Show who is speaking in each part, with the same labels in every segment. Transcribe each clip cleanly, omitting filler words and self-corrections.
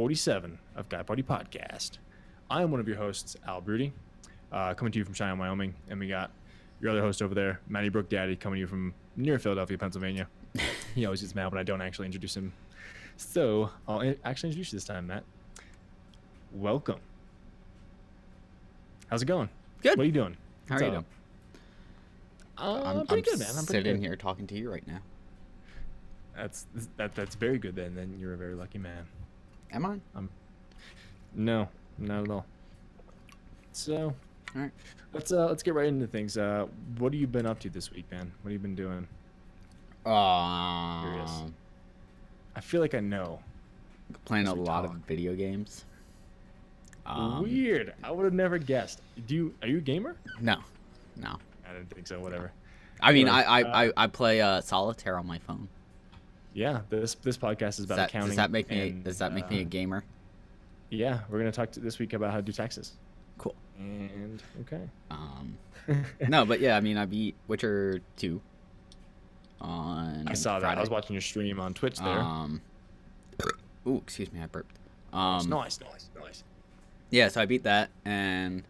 Speaker 1: 47 of Guy Party Podcast. I am one of your hosts, Al Broody, coming to you from Cheyenne, Wyoming, and we got your other host over there, Matty Brook Daddy, coming to you from near Philadelphia, Pennsylvania. He always gets mad when I don't actually introduce him. So I'll actually introduce you this time, Matt. Welcome. How's it going?
Speaker 2: Good.
Speaker 1: What are you doing?
Speaker 2: How are you doing?
Speaker 1: I'm pretty good, man. I'm pretty
Speaker 2: sitting
Speaker 1: good.
Speaker 2: here talking to you right now.
Speaker 1: That's very good then. Then you're a very lucky man.
Speaker 2: Am I?
Speaker 1: No, not at all. So,
Speaker 2: All right.
Speaker 1: let's get right into things. What have you been up to this week, man? What have you been doing? Curious. I feel like I know.
Speaker 2: Playing a
Speaker 1: As we
Speaker 2: lot of
Speaker 1: talk.
Speaker 2: video games.
Speaker 1: Weird. I would have never guessed. Are you a gamer?
Speaker 2: No.
Speaker 1: I didn't think so. Whatever.
Speaker 2: I mean,
Speaker 1: Anyway,
Speaker 2: I play Solitaire on my phone.
Speaker 1: Yeah. This podcast is about accounting.
Speaker 2: Does that make me
Speaker 1: and,
Speaker 2: a gamer?
Speaker 1: Yeah, we're gonna talk this week about how to do taxes.
Speaker 2: Cool.
Speaker 1: And okay.
Speaker 2: No, but yeah, I mean, I beat Witcher 2 on
Speaker 1: I saw that.
Speaker 2: Friday.
Speaker 1: I was watching your stream on Twitch there.
Speaker 2: Ooh, excuse me, I burped.
Speaker 1: Nice.
Speaker 2: Yeah, so I beat that, and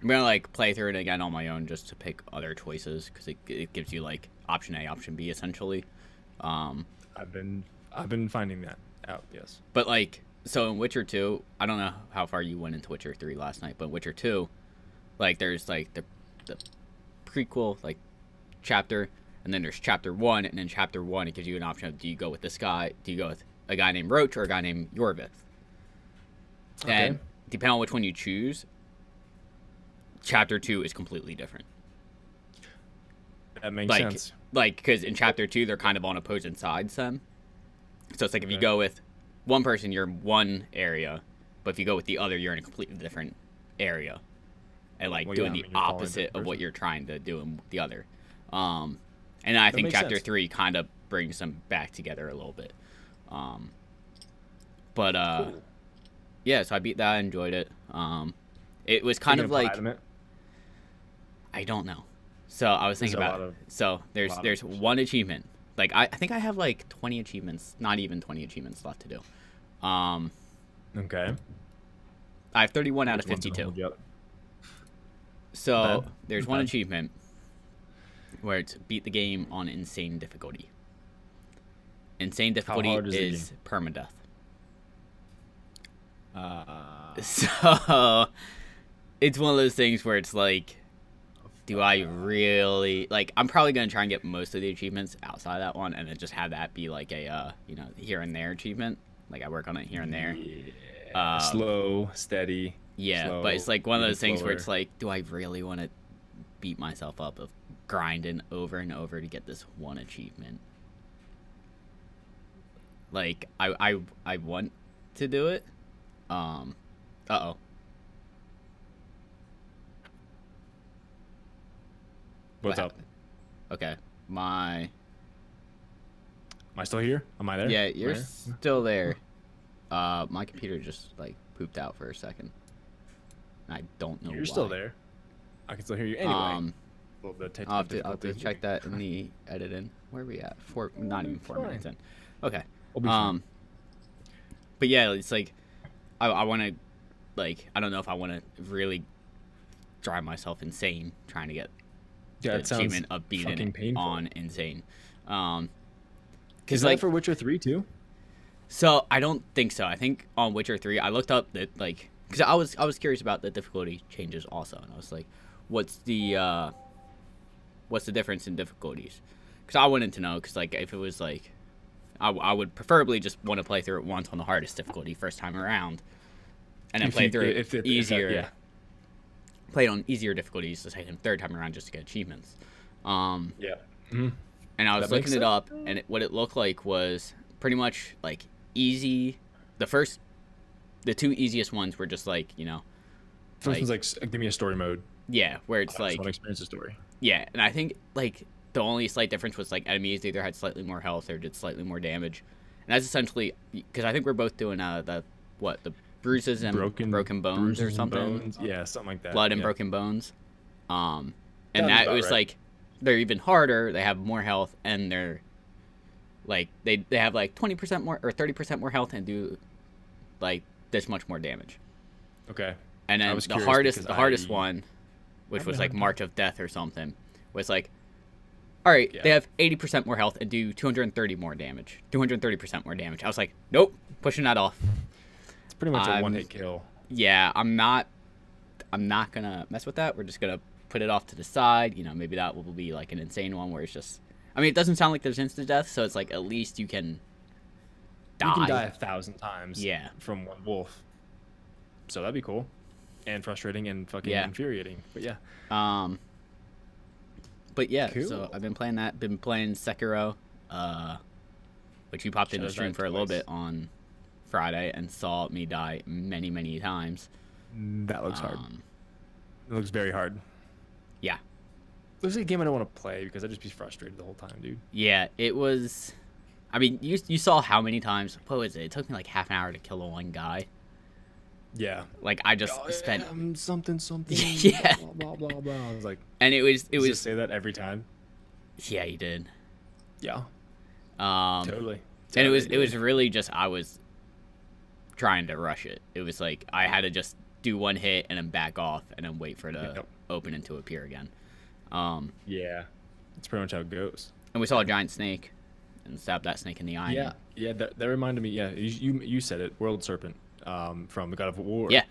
Speaker 2: I'm gonna like play through it again on my own just to pick other choices because it gives you like option A, option B essentially.
Speaker 1: I've been finding that out. Yes.
Speaker 2: But like, so in Witcher 2, I don't know how far you went into Witcher 3 last night, but Witcher 2, like there's like the prequel like chapter, and then there's chapter 1, and in chapter 1 it gives you an option of do you go with this guy, do you go with a guy named Roach or a guy named Yorvith?
Speaker 1: Okay.
Speaker 2: And depending on which one you choose, chapter 2 is completely different.
Speaker 1: That makes
Speaker 2: Like,
Speaker 1: sense.
Speaker 2: like because in chapter 2 they're kind of on opposing sides then. So it's like if you
Speaker 1: Okay.
Speaker 2: go with one person, you're in one area, but if you go with the other, you're in a completely different area, and like
Speaker 1: Well,
Speaker 2: doing
Speaker 1: yeah, I
Speaker 2: the
Speaker 1: mean, you're following a
Speaker 2: opposite
Speaker 1: different
Speaker 2: of what
Speaker 1: person.
Speaker 2: you're trying to do in the other. And I think
Speaker 1: makes
Speaker 2: chapter
Speaker 1: sense.
Speaker 2: 3 kind of brings them back together a little bit. But
Speaker 1: Cool.
Speaker 2: yeah, so I beat that, I enjoyed it. It was kind
Speaker 1: Are you
Speaker 2: of
Speaker 1: gonna
Speaker 2: like,
Speaker 1: platinum it?
Speaker 2: I don't know. So I was
Speaker 1: There's
Speaker 2: thinking
Speaker 1: a
Speaker 2: about
Speaker 1: lot
Speaker 2: it.
Speaker 1: of-
Speaker 2: So there's
Speaker 1: lot of
Speaker 2: there's
Speaker 1: options.
Speaker 2: one achievement. Like I think I have like 20 achievements, not even 20 achievements left to do.
Speaker 1: Okay.
Speaker 2: I have 31 out of
Speaker 1: Which one's gonna
Speaker 2: 52.
Speaker 1: hold you up?
Speaker 2: So
Speaker 1: Bad.
Speaker 2: there's one
Speaker 1: Bad.
Speaker 2: achievement where it's beat the game on insane difficulty. Insane difficulty
Speaker 1: hard is the
Speaker 2: is permadeath.
Speaker 1: Uh,
Speaker 2: So it's one of those things where it's like, do I really like? I'm probably gonna try and get most of the achievements outside of that one, and then just have that be like a here and there achievement. Like I work on it here and there.
Speaker 1: slow, steady.
Speaker 2: Yeah,
Speaker 1: slow,
Speaker 2: but it's like one of
Speaker 1: even
Speaker 2: those things where
Speaker 1: slower.
Speaker 2: it's like, do I really want to beat myself up of grinding over and over to get this one achievement? Like I want to do it. Uh-oh.
Speaker 1: What's
Speaker 2: What
Speaker 1: up?
Speaker 2: happened? Okay. My
Speaker 1: Am I still here? Am I there?
Speaker 2: Yeah, you're
Speaker 1: Am I there?
Speaker 2: still there. My computer just like pooped out for a second. I don't know
Speaker 1: You're still
Speaker 2: why.
Speaker 1: there. I can still hear you. Anyway, a little bit of technical
Speaker 2: I'll have to
Speaker 1: difficulties.
Speaker 2: check that in the editing. Where are we at? Not even 4
Speaker 1: Fine.
Speaker 2: minutes in. Okay.
Speaker 1: We'll be fine.
Speaker 2: But yeah, it's like I want to, like, I don't know if I want to really drive myself insane trying to get
Speaker 1: Yeah,
Speaker 2: the
Speaker 1: it sounds
Speaker 2: achievement of beating
Speaker 1: fucking
Speaker 2: it
Speaker 1: painful.
Speaker 2: on insane.
Speaker 1: Is
Speaker 2: Because
Speaker 1: that
Speaker 2: like
Speaker 1: for Witcher 3 too?
Speaker 2: So I don't think so. I think on Witcher 3, I looked up that like because I was curious about the difficulty changes also, and I was like, what's the difference in difficulties? Because I wanted to know. Because like if it was like, I would preferably just want to play through it once on the hardest difficulty first time around, and then play through it easier.
Speaker 1: yeah.
Speaker 2: Play it on easier difficulties the second, third time around just to get achievements.
Speaker 1: Yeah. Mhm.
Speaker 2: And I was
Speaker 1: That makes
Speaker 2: looking it
Speaker 1: sense.
Speaker 2: up, and what it looked like was pretty much like easy. The two easiest ones were just like,
Speaker 1: First one's like, give me a story mode.
Speaker 2: yeah, where it's
Speaker 1: I just
Speaker 2: like,
Speaker 1: want to experience the story.
Speaker 2: yeah, and I think like the only slight difference was like enemies either had slightly more health or did slightly more damage, and that's essentially because I think we're both doing the bruises and broken bones
Speaker 1: bruises
Speaker 2: or
Speaker 1: and
Speaker 2: something,
Speaker 1: bones. Yeah, something like that.
Speaker 2: blood and
Speaker 1: yeah.
Speaker 2: broken bones, and
Speaker 1: Sounds
Speaker 2: that
Speaker 1: about
Speaker 2: was
Speaker 1: right.
Speaker 2: like they're even harder. They have more health, and they're like they have like 20% more or 30% more health and do like this much more damage.
Speaker 1: Okay.
Speaker 2: And
Speaker 1: I
Speaker 2: then
Speaker 1: was
Speaker 2: the
Speaker 1: curious
Speaker 2: hardest
Speaker 1: because
Speaker 2: one, which
Speaker 1: I've
Speaker 2: was
Speaker 1: been
Speaker 2: like
Speaker 1: hunting.
Speaker 2: March of Death or something, was like, all right,
Speaker 1: Yeah.
Speaker 2: they have 80% more health and do 230 more damage, 230% more damage. I was like, nope, pushing that off.
Speaker 1: It's pretty much a
Speaker 2: I'm-
Speaker 1: one-hit kill.
Speaker 2: Yeah, I'm not gonna mess with that. We're just gonna put it off to the side. You know, maybe that will be like an insane one where it's just. I mean, it doesn't sound like there's instant death, so it's like at least you can die.
Speaker 1: You can die 1,000 times.
Speaker 2: Yeah.
Speaker 1: From one wolf. So that'd be cool, and frustrating and fucking
Speaker 2: Yeah.
Speaker 1: infuriating. But yeah.
Speaker 2: But yeah,
Speaker 1: Cool.
Speaker 2: so I've been playing that. Been playing Sekiro, which you popped into
Speaker 1: Shadow's
Speaker 2: stream
Speaker 1: died
Speaker 2: for a little
Speaker 1: twice.
Speaker 2: bit on Friday and saw me die many, many times.
Speaker 1: That looks hard.
Speaker 2: Um,
Speaker 1: It looks very hard.
Speaker 2: Yeah.
Speaker 1: Looks like a game I don't want to play because I'd just be frustrated the whole time, dude.
Speaker 2: Yeah, it was. I mean, you saw how many times. What was it? It took me like half an hour to kill the one guy.
Speaker 1: Yeah.
Speaker 2: Like I just spent,
Speaker 1: something.
Speaker 2: Yeah.
Speaker 1: Blah blah blah. I was like,
Speaker 2: and it was
Speaker 1: just say that every time.
Speaker 2: yeah, you did.
Speaker 1: Yeah.
Speaker 2: And
Speaker 1: Totally.
Speaker 2: it
Speaker 1: Totally,
Speaker 2: was
Speaker 1: dude.
Speaker 2: really just I was trying to rush it. It was like I had to just do one hit and then back off and then wait for it to
Speaker 1: Yep.
Speaker 2: open and to appear again.
Speaker 1: Yeah. That's pretty much how it goes.
Speaker 2: And we saw a giant snake and stabbed that snake in the eye.
Speaker 1: Yeah. Yeah. That reminded me. Yeah. You said it. World Serpent. From God of War.
Speaker 2: Yeah.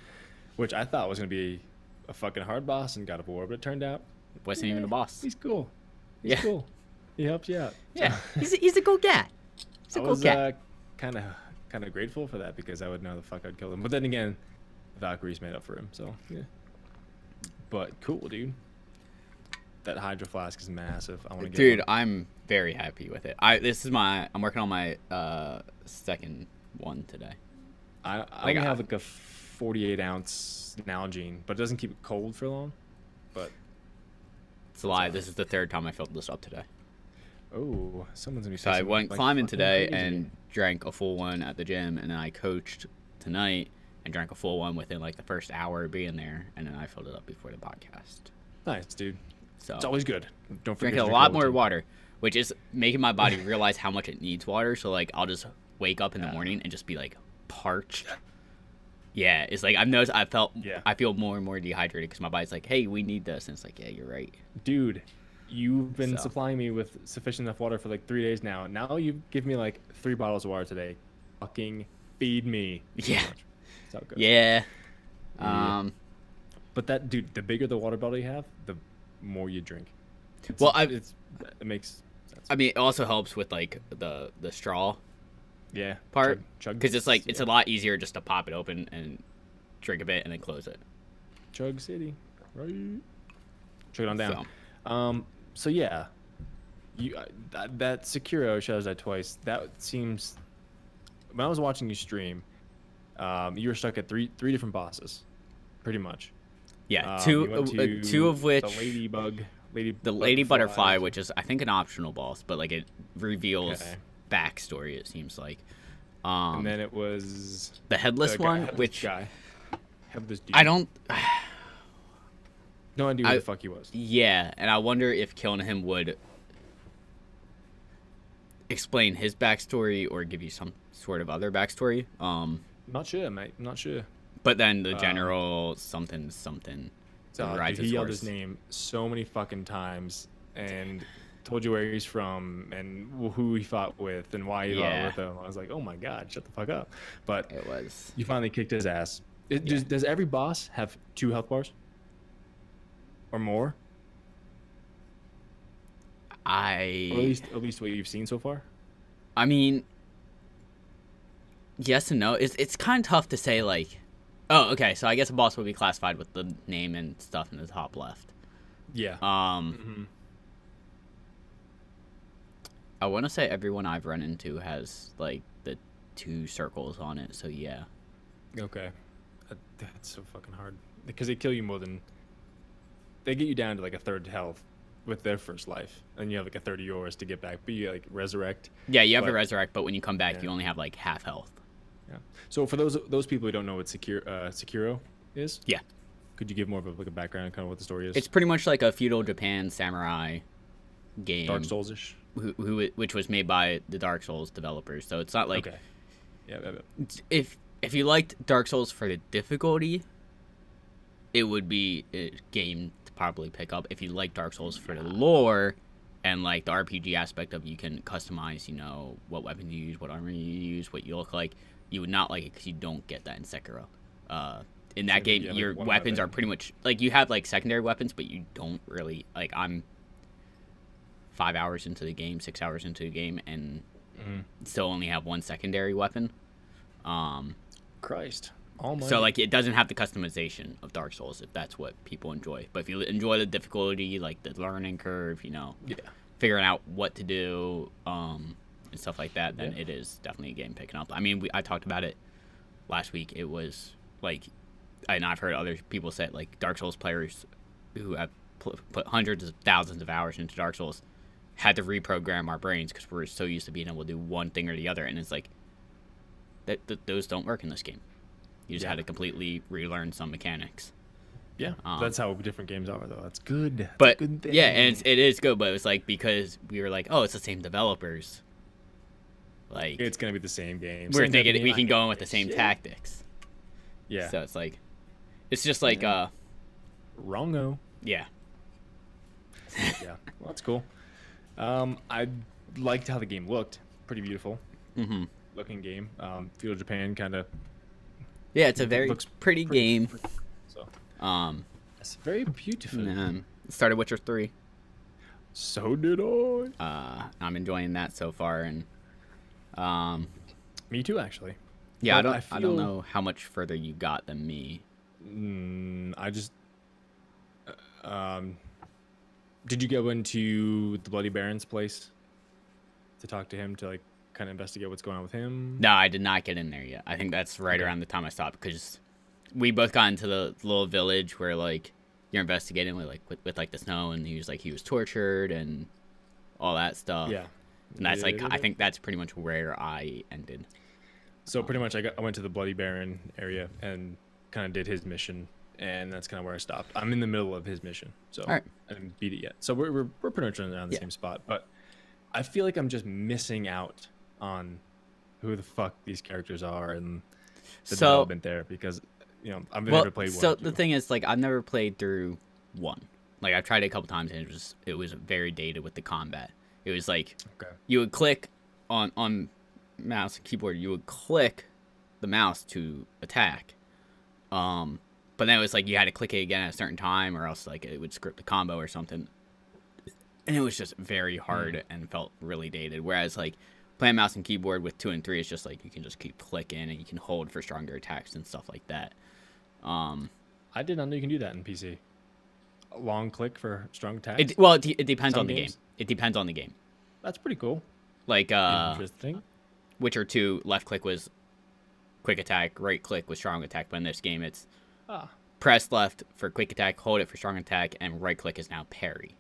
Speaker 1: Which I thought was gonna be a fucking hard boss in God of War, but it turned out
Speaker 2: Wasn't even a boss.
Speaker 1: he's cool. He's
Speaker 2: Yeah.
Speaker 1: cool. He helps you out.
Speaker 2: Yeah,
Speaker 1: So-
Speaker 2: he's a cool cat. He's a
Speaker 1: I
Speaker 2: cool
Speaker 1: was
Speaker 2: cat.
Speaker 1: kind of grateful for that because I would know the fuck I'd kill him. But then again, Valkyrie's made up for him, so yeah. But cool, dude. That Hydro Flask is massive. I want to get
Speaker 2: Dude,
Speaker 1: one.
Speaker 2: I'm very happy with it. I'm working on my second one today.
Speaker 1: I
Speaker 2: like,
Speaker 1: only have like a 48 ounce Nalgene, but it doesn't keep it cold for long. But
Speaker 2: It's a lie. This is the third time I filled this up today.
Speaker 1: oh, someone's gonna be.
Speaker 2: So I
Speaker 1: saying
Speaker 2: went
Speaker 1: something, like,
Speaker 2: climbing
Speaker 1: fucking
Speaker 2: today
Speaker 1: crazy.
Speaker 2: and drank a full one at the gym, and then I coached tonight and drank a full one within like the first hour of being there, and then I filled it up before the podcast.
Speaker 1: Nice, dude.
Speaker 2: So
Speaker 1: It's always good. Don't forget
Speaker 2: drinking
Speaker 1: to
Speaker 2: a
Speaker 1: drink
Speaker 2: lot
Speaker 1: all the
Speaker 2: more
Speaker 1: time.
Speaker 2: water, which is making my body realize how much it needs water. So like I'll just wake up in the
Speaker 1: Yeah.
Speaker 2: morning and just be like parched. Yeah, it's like I've noticed
Speaker 1: Yeah.
Speaker 2: I feel more and more dehydrated because my body's like, hey, we need this, and it's like, yeah, you're right.
Speaker 1: Dude, you've been
Speaker 2: So.
Speaker 1: supplying me with sufficient enough water for like 3 days now. Now you give me like 3 bottles of water today. Fucking feed me.
Speaker 2: Yeah.
Speaker 1: That's how it goes.
Speaker 2: Yeah.
Speaker 1: Yeah. But that, dude, the bigger the water bottle you have, the more you drink.
Speaker 2: Well,
Speaker 1: it makes sense.
Speaker 2: I mean, it also helps with like the straw
Speaker 1: Yeah.
Speaker 2: part
Speaker 1: chug,
Speaker 2: because it's like it's
Speaker 1: yeah.
Speaker 2: a lot easier just to pop it open and drink a bit and then close it.
Speaker 1: Chug City, right? Chug it on down.
Speaker 2: So,
Speaker 1: So yeah, you that Sekiro Shadows Die Twice. That seems. When I was watching you stream, you were stuck at three different bosses, pretty much.
Speaker 2: yeah,
Speaker 1: You went to
Speaker 2: two of which
Speaker 1: the
Speaker 2: Lady Butterfly, which is I think an optional boss, but like it reveals
Speaker 1: Okay.
Speaker 2: backstory. It seems like.
Speaker 1: and then it was
Speaker 2: The headless
Speaker 1: the guy-
Speaker 2: one,
Speaker 1: headless
Speaker 2: which
Speaker 1: guy. Headless dude.
Speaker 2: I don't.
Speaker 1: No idea who the fuck he was.
Speaker 2: Yeah, and I wonder if killing him would explain his backstory or give you some sort of other backstory.
Speaker 1: Not sure, mate. Not sure.
Speaker 2: But then the general something rides
Speaker 1: Dude,
Speaker 2: his
Speaker 1: he yelled
Speaker 2: horse.
Speaker 1: his name so many fucking times and told you where he's from and who he fought with and why he
Speaker 2: Yeah.
Speaker 1: fought with him. I was like, oh my god, shut the fuck up. But
Speaker 2: It was.
Speaker 1: you finally kicked his ass. Does every boss have 2 health bars or more? Or at least what you've seen so far.
Speaker 2: I mean, yes and no. It's kind of tough to say. Like, oh, okay. So I guess a boss would be classified with the name and stuff in the top left.
Speaker 1: Yeah.
Speaker 2: I want to say everyone I've run into has like the 2 circles on it. So yeah.
Speaker 1: Okay. That's so fucking hard because they kill you more than. They get you down to like a third health with their first life, and you have like a third of yours to get back. But you like resurrect.
Speaker 2: Yeah, you have to
Speaker 1: But-
Speaker 2: resurrect, but when you come back,
Speaker 1: Yeah.
Speaker 2: you only have like half health.
Speaker 1: Yeah. So for those people who don't know what Sekiro is,
Speaker 2: Yeah.
Speaker 1: could you give more of a background on kind of what the story is?
Speaker 2: It's pretty much like a feudal Japan samurai game,
Speaker 1: Dark Souls-ish.
Speaker 2: which was made by the Dark Souls developers. So it's not like
Speaker 1: Okay. Yeah.
Speaker 2: if if you liked Dark Souls for the difficulty, it would be a game to probably pick up. If you like Dark Souls for the lore and like the RPG aspect of you can customize, you know, what weapons you use, what armor you use, what you look like, you would not like it because you don't get that in Sekiro. In that game, your weapons are pretty much like you have like secondary weapons, but you don't really like. I'm 5 hours into the game, 6 hours into the game, and still only have one secondary weapon.
Speaker 1: Christ. Almighty.
Speaker 2: So like it doesn't have the customization of Dark Souls if that's what people enjoy. But if you enjoy the difficulty, like the learning curve, you know, figuring out what to do, and stuff like that, then it is definitely a game picking up. I mean, I talked about it last week. It was like, and I've heard other people say like Dark Souls players who have put hundreds of thousands of hours into Dark Souls had to reprogram our brains because we're so used to being able to do one thing or the other, and it's like those don't work in this game. You just had to completely relearn some mechanics.
Speaker 1: Yeah, that's how different games are, though. That's good. That's
Speaker 2: but
Speaker 1: a good thing.
Speaker 2: Yeah, and it is good. But it was like because we were like, oh, it's the same developers. Like
Speaker 1: it's gonna be the same game.
Speaker 2: We're thinking we can go in with the same tactics.
Speaker 1: Yeah.
Speaker 2: So it's like, it's just like
Speaker 1: wrongo.
Speaker 2: Yeah.
Speaker 1: Yeah, well, that's cool. I liked how the game looked. Pretty beautiful. Looking game. Feudal Japan kind of.
Speaker 2: Yeah, it's a very pretty game.
Speaker 1: So.
Speaker 2: It's
Speaker 1: very beautiful.
Speaker 2: Started Witcher 3.
Speaker 1: So did I.
Speaker 2: I'm enjoying that so far, and
Speaker 1: me too, actually.
Speaker 2: Yeah, I don't know how much further you got than me.
Speaker 1: I just did you go into the Bloody Baron's place to talk to him to like kind of investigate what's going on with him?
Speaker 2: No, I did not get in there yet. I think that's right around the time I stopped because we both got into the little village where like you're investigating with like the snow, and he was tortured and all that stuff.
Speaker 1: Yeah,
Speaker 2: and that's like I think that's pretty much where I ended.
Speaker 1: So pretty much I went to the Bloody Baron area and kind of did his mission, and that's kind of where I stopped. I'm in the middle of his mission, so I didn't beat it yet. So we're pretty much around the same spot, but I feel like I'm just missing out on who the fuck these characters are and the development there because you know I've never played one.
Speaker 2: So the thing is, like, I've never played through one. Like I've tried it a couple times and it was very dated with the combat. It was like you would click on mouse and keyboard, you would click the mouse to attack, but then it was like you had to click it again at a certain time or else like it would script the combo or something, and it was just very hard and felt really dated. Whereas like playing mouse and keyboard with 2 and 3, it's just like you can just keep clicking and you can hold for stronger attacks and stuff like that.
Speaker 1: I did not know you can do that in PC. A long click for strong attacks.
Speaker 2: It depends on the game. It depends on the game.
Speaker 1: That's pretty cool.
Speaker 2: Like
Speaker 1: interesting.
Speaker 2: Witcher 2, left click was quick attack, right click was strong attack. But in this game, it's press left for quick attack, hold it for strong attack, and right click is now parry.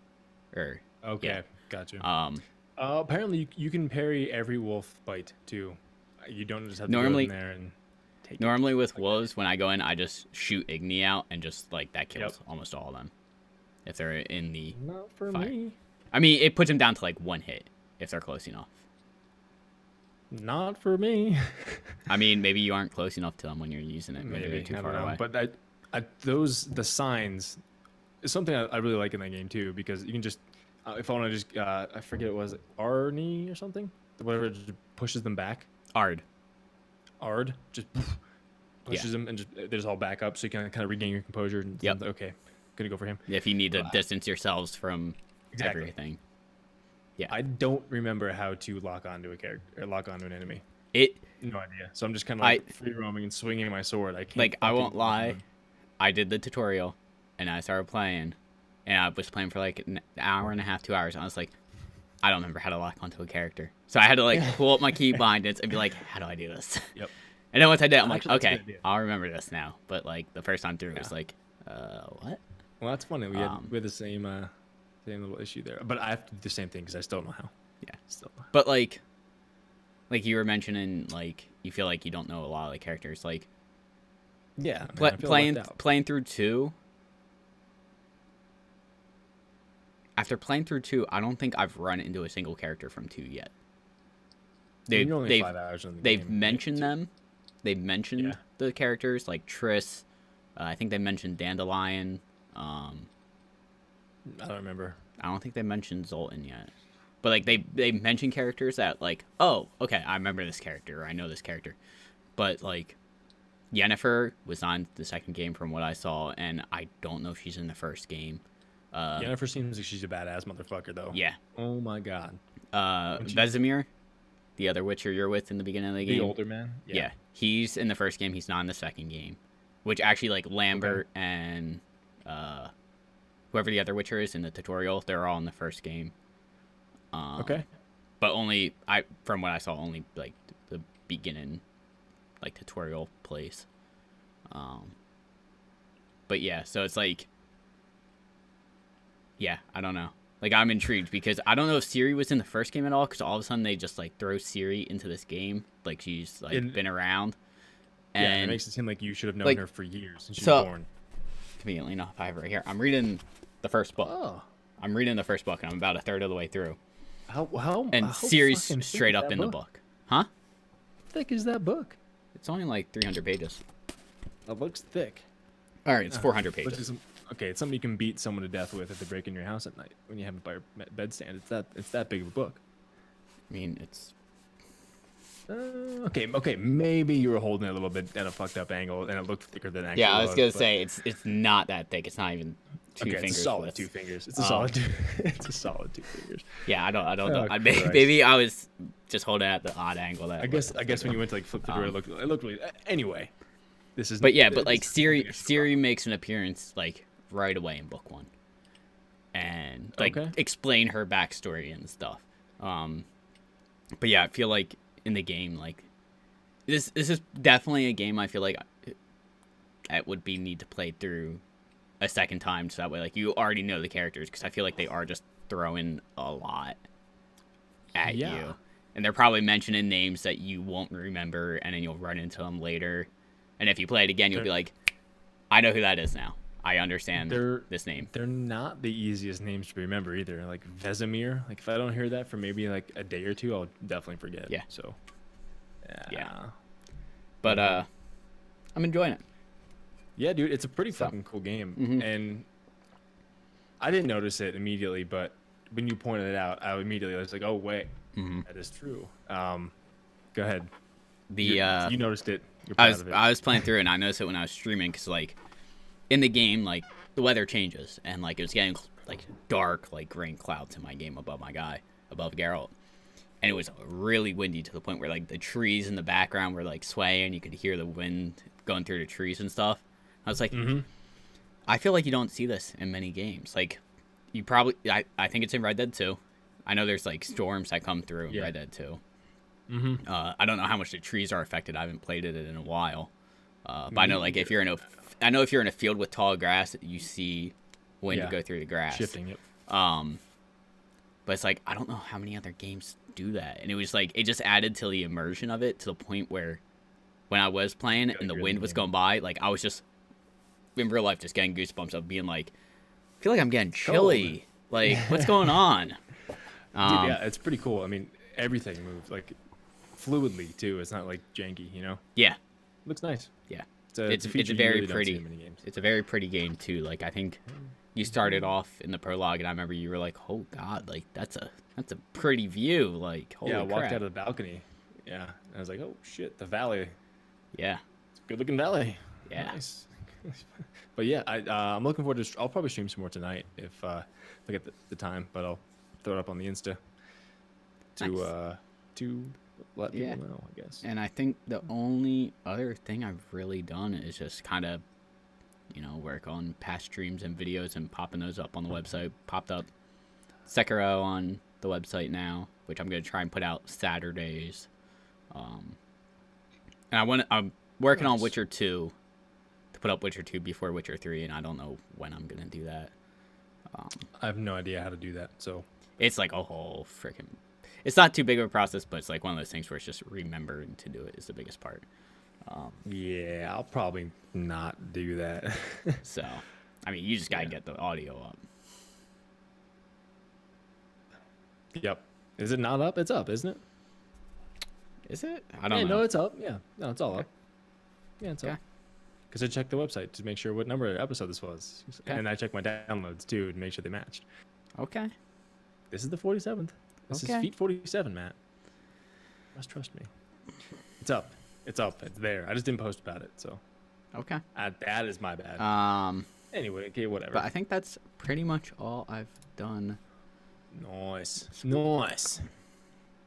Speaker 1: Got you. Apparently, you can parry every wolf bite too. You don't just have to go in there and take.
Speaker 2: Normally with wolves, when I go in, I just shoot Igni out and just like that kills almost all of them. If they're in the
Speaker 1: not for me.
Speaker 2: I mean, it puts them down to like 1 hit if they're close enough.
Speaker 1: Not for me.
Speaker 2: I mean, maybe you aren't close enough to them when you're using it. Maybe you're too far away.
Speaker 1: But the signs is something I really like in that game too, because you can just if I want to just I forget it was Arnie or something, whatever, just pushes them back. Ard just pushes them and they just all back up, so you can kind of regain your composure. And okay, gonna go for him.
Speaker 2: If you need to distance yourselves from everything. Yeah,
Speaker 1: I don't remember how to lock onto a character or lock onto an enemy. No idea. So I'm just kind of like free roaming and swinging my sword. I can't.
Speaker 2: Like I won't lie, I did the tutorial, and I started playing, and I was playing for like an hour and a half, 2 hours. And I was like, I don't remember how to lock onto a character, so I had to like pull up my key bindings and be like, how do I do this?
Speaker 1: Yep.
Speaker 2: And then once I did, I'm like, okay, I'll remember this now. But like the first time through, it was like, what?
Speaker 1: Well, that's funny. We had the same little issue there, but I have to do the same thing because I still don't know how.
Speaker 2: Yeah, still. But like you were mentioning, like you feel like you don't know a lot of the characters. Like,
Speaker 1: yeah,
Speaker 2: playing through 2. After playing through 2, I don't think I've run into a single character from 2 yet.
Speaker 1: You're only 5 hours in the game.
Speaker 2: They've mentioned them, they mentioned the characters like Triss. I think they mentioned Dandelion.
Speaker 1: I don't remember.
Speaker 2: I don't think they mentioned Zoltan yet. But like they mention characters that like, oh, okay, I remember this character, or I know this character. But like Yennefer was on the second game from what I saw, and I don't know if she's in the first game.
Speaker 1: Yennefer seems like she's a badass motherfucker though.
Speaker 2: Yeah.
Speaker 1: Oh my god.
Speaker 2: Vesemir, the other Witcher you're with in the beginning of the game.
Speaker 1: The older man?
Speaker 2: Yeah. He's in the first game, he's not in the second game. Which actually like Lambert and whoever the other Witcher is in the tutorial, they're all in the first game.
Speaker 1: Okay.
Speaker 2: But only from what I saw, only like the beginning, like tutorial place. But yeah, so it's like, yeah, I don't know. Like I'm intrigued because I don't know if Ciri was in the first game at all. Because all of a sudden they just like throw Ciri into this game, like she's like been around. And
Speaker 1: yeah, it makes it seem like you should have known
Speaker 2: like,
Speaker 1: her for years since she was born.
Speaker 2: Conveniently enough, I have it right here. I'm reading the first book.
Speaker 1: Oh.
Speaker 2: I'm reading the first book, and I'm about a third of the way through.
Speaker 1: And
Speaker 2: Ciri's straight up in the book. Huh?
Speaker 1: How thick is that book?
Speaker 2: It's only like 300 pages.
Speaker 1: It looks thick.
Speaker 2: All right, it's 400 pages.
Speaker 1: Okay, it's something you can beat someone to death with if they break in your house at night when you have it by your bedstand. It's that big of a book.
Speaker 2: I mean, it's
Speaker 1: okay. Maybe you were holding it a little bit at a fucked up angle, and it looked thicker than actually.
Speaker 2: Yeah, I was gonna say it's not that thick. It's not even two fingers.
Speaker 1: It's a solid 2 fingers. It's a solid two. It's a solid 2 fingers.
Speaker 2: Yeah, I don't know. Maybe I was just holding it at the odd angle. That
Speaker 1: I guess when you went to like flip the door, it looked really. Anyway, this is.
Speaker 2: But yeah, but like Ciri makes an appearance like right away in book 1, and like explain her backstory and stuff. But yeah, I feel like in the game, like this is definitely a game I feel like it would be need to play through a second time, so that way like you already know the characters, because I feel like they are just throwing a lot at you, and they're probably mentioning names that you won't remember, and then you'll run into them later, and if you play it again, you'll be like, I know who that is now. I understand this name.
Speaker 1: They're not the easiest names to remember either. Like Vesemir, like if I don't hear that for maybe like a day or two, I'll definitely forget.
Speaker 2: Yeah.
Speaker 1: So.
Speaker 2: Yeah. But I'm enjoying it.
Speaker 1: Yeah, dude, it's a pretty fucking cool game, and I didn't notice it immediately, but when you pointed it out, I immediately was like, "Oh wait, that is true." Go ahead. You noticed it. You're proud of it.
Speaker 2: I was playing through it, and I noticed it when I was streaming, because like in the game, like the weather changes, and like it was getting like dark, like rain clouds in my game above Geralt. And it was really windy to the point where like the trees in the background were like swaying. You could hear the wind going through the trees and stuff. I was like, I feel like you don't see this in many games. Like you probably, I think it's in Red Dead 2. I know there's like storms that come through in Red Dead 2. I don't know how much the trees are affected. I haven't played it in a while. But I know like if you're in a field with tall grass, you see wind go through the grass.
Speaker 1: Shifting it.
Speaker 2: But it's like, I don't know how many other games do that. And it was like, it just added to the immersion of it to the point where when I was playing and the wind was going by, like I was just, in real life, just getting goosebumps of being like, I feel like I'm getting chilly. Like, what's going on?
Speaker 1: Dude, yeah, it's pretty cool. I mean, everything moves like fluidly too. It's not like janky, you know?
Speaker 2: Yeah.
Speaker 1: Looks nice.
Speaker 2: Yeah.
Speaker 1: It's
Speaker 2: a very pretty. It's a very pretty game too. Like I think you started off in the prologue, and I remember you were like, "Oh God, like that's a pretty view." Like, holy
Speaker 1: I walked
Speaker 2: crap.
Speaker 1: out of the balcony. Yeah, and I was like, "Oh shit, the valley.
Speaker 2: Yeah,
Speaker 1: It's a good-looking valley.
Speaker 2: Yeah,
Speaker 1: nice." But yeah, I'm looking forward to. I'll probably stream some more tonight if I get the time. But I'll throw it up on the Insta to let people know, I guess.
Speaker 2: And I think the only other thing I've really done is just kind of, work on past streams and videos and popping those up on the website. Popped up Sekiro on the website now, which I'm going to try and put out Saturdays. And I'm working on Witcher 2 to put up Witcher 2 before Witcher 3, and I don't know when I'm going to do that.
Speaker 1: I have no idea how to do that, so.
Speaker 2: It's like a whole freaking... It's not too big of a process, but it's like one of those things where it's just remembering to do it is the biggest part.
Speaker 1: Yeah, I'll probably not do that.
Speaker 2: So, I mean, you just got to get the audio up.
Speaker 1: Yep. Is it not up? It's up, isn't it?
Speaker 2: Is it? I don't know.
Speaker 1: No, it's up. Yeah. No, it's all up. Yeah, it's
Speaker 2: Okay.
Speaker 1: up. Because I checked the website to make sure what number episode this was,
Speaker 2: Okay.
Speaker 1: and I checked my downloads too to make sure they matched.
Speaker 2: Okay.
Speaker 1: This is the 47th. This
Speaker 2: Okay.
Speaker 1: is feet 47, Matt. You must trust me. It's up. It's up. It's there. I just didn't post about it, so
Speaker 2: Okay.
Speaker 1: that is my bad. Anyway, okay, whatever.
Speaker 2: But I think that's pretty much all I've done.
Speaker 1: Nice. Nice.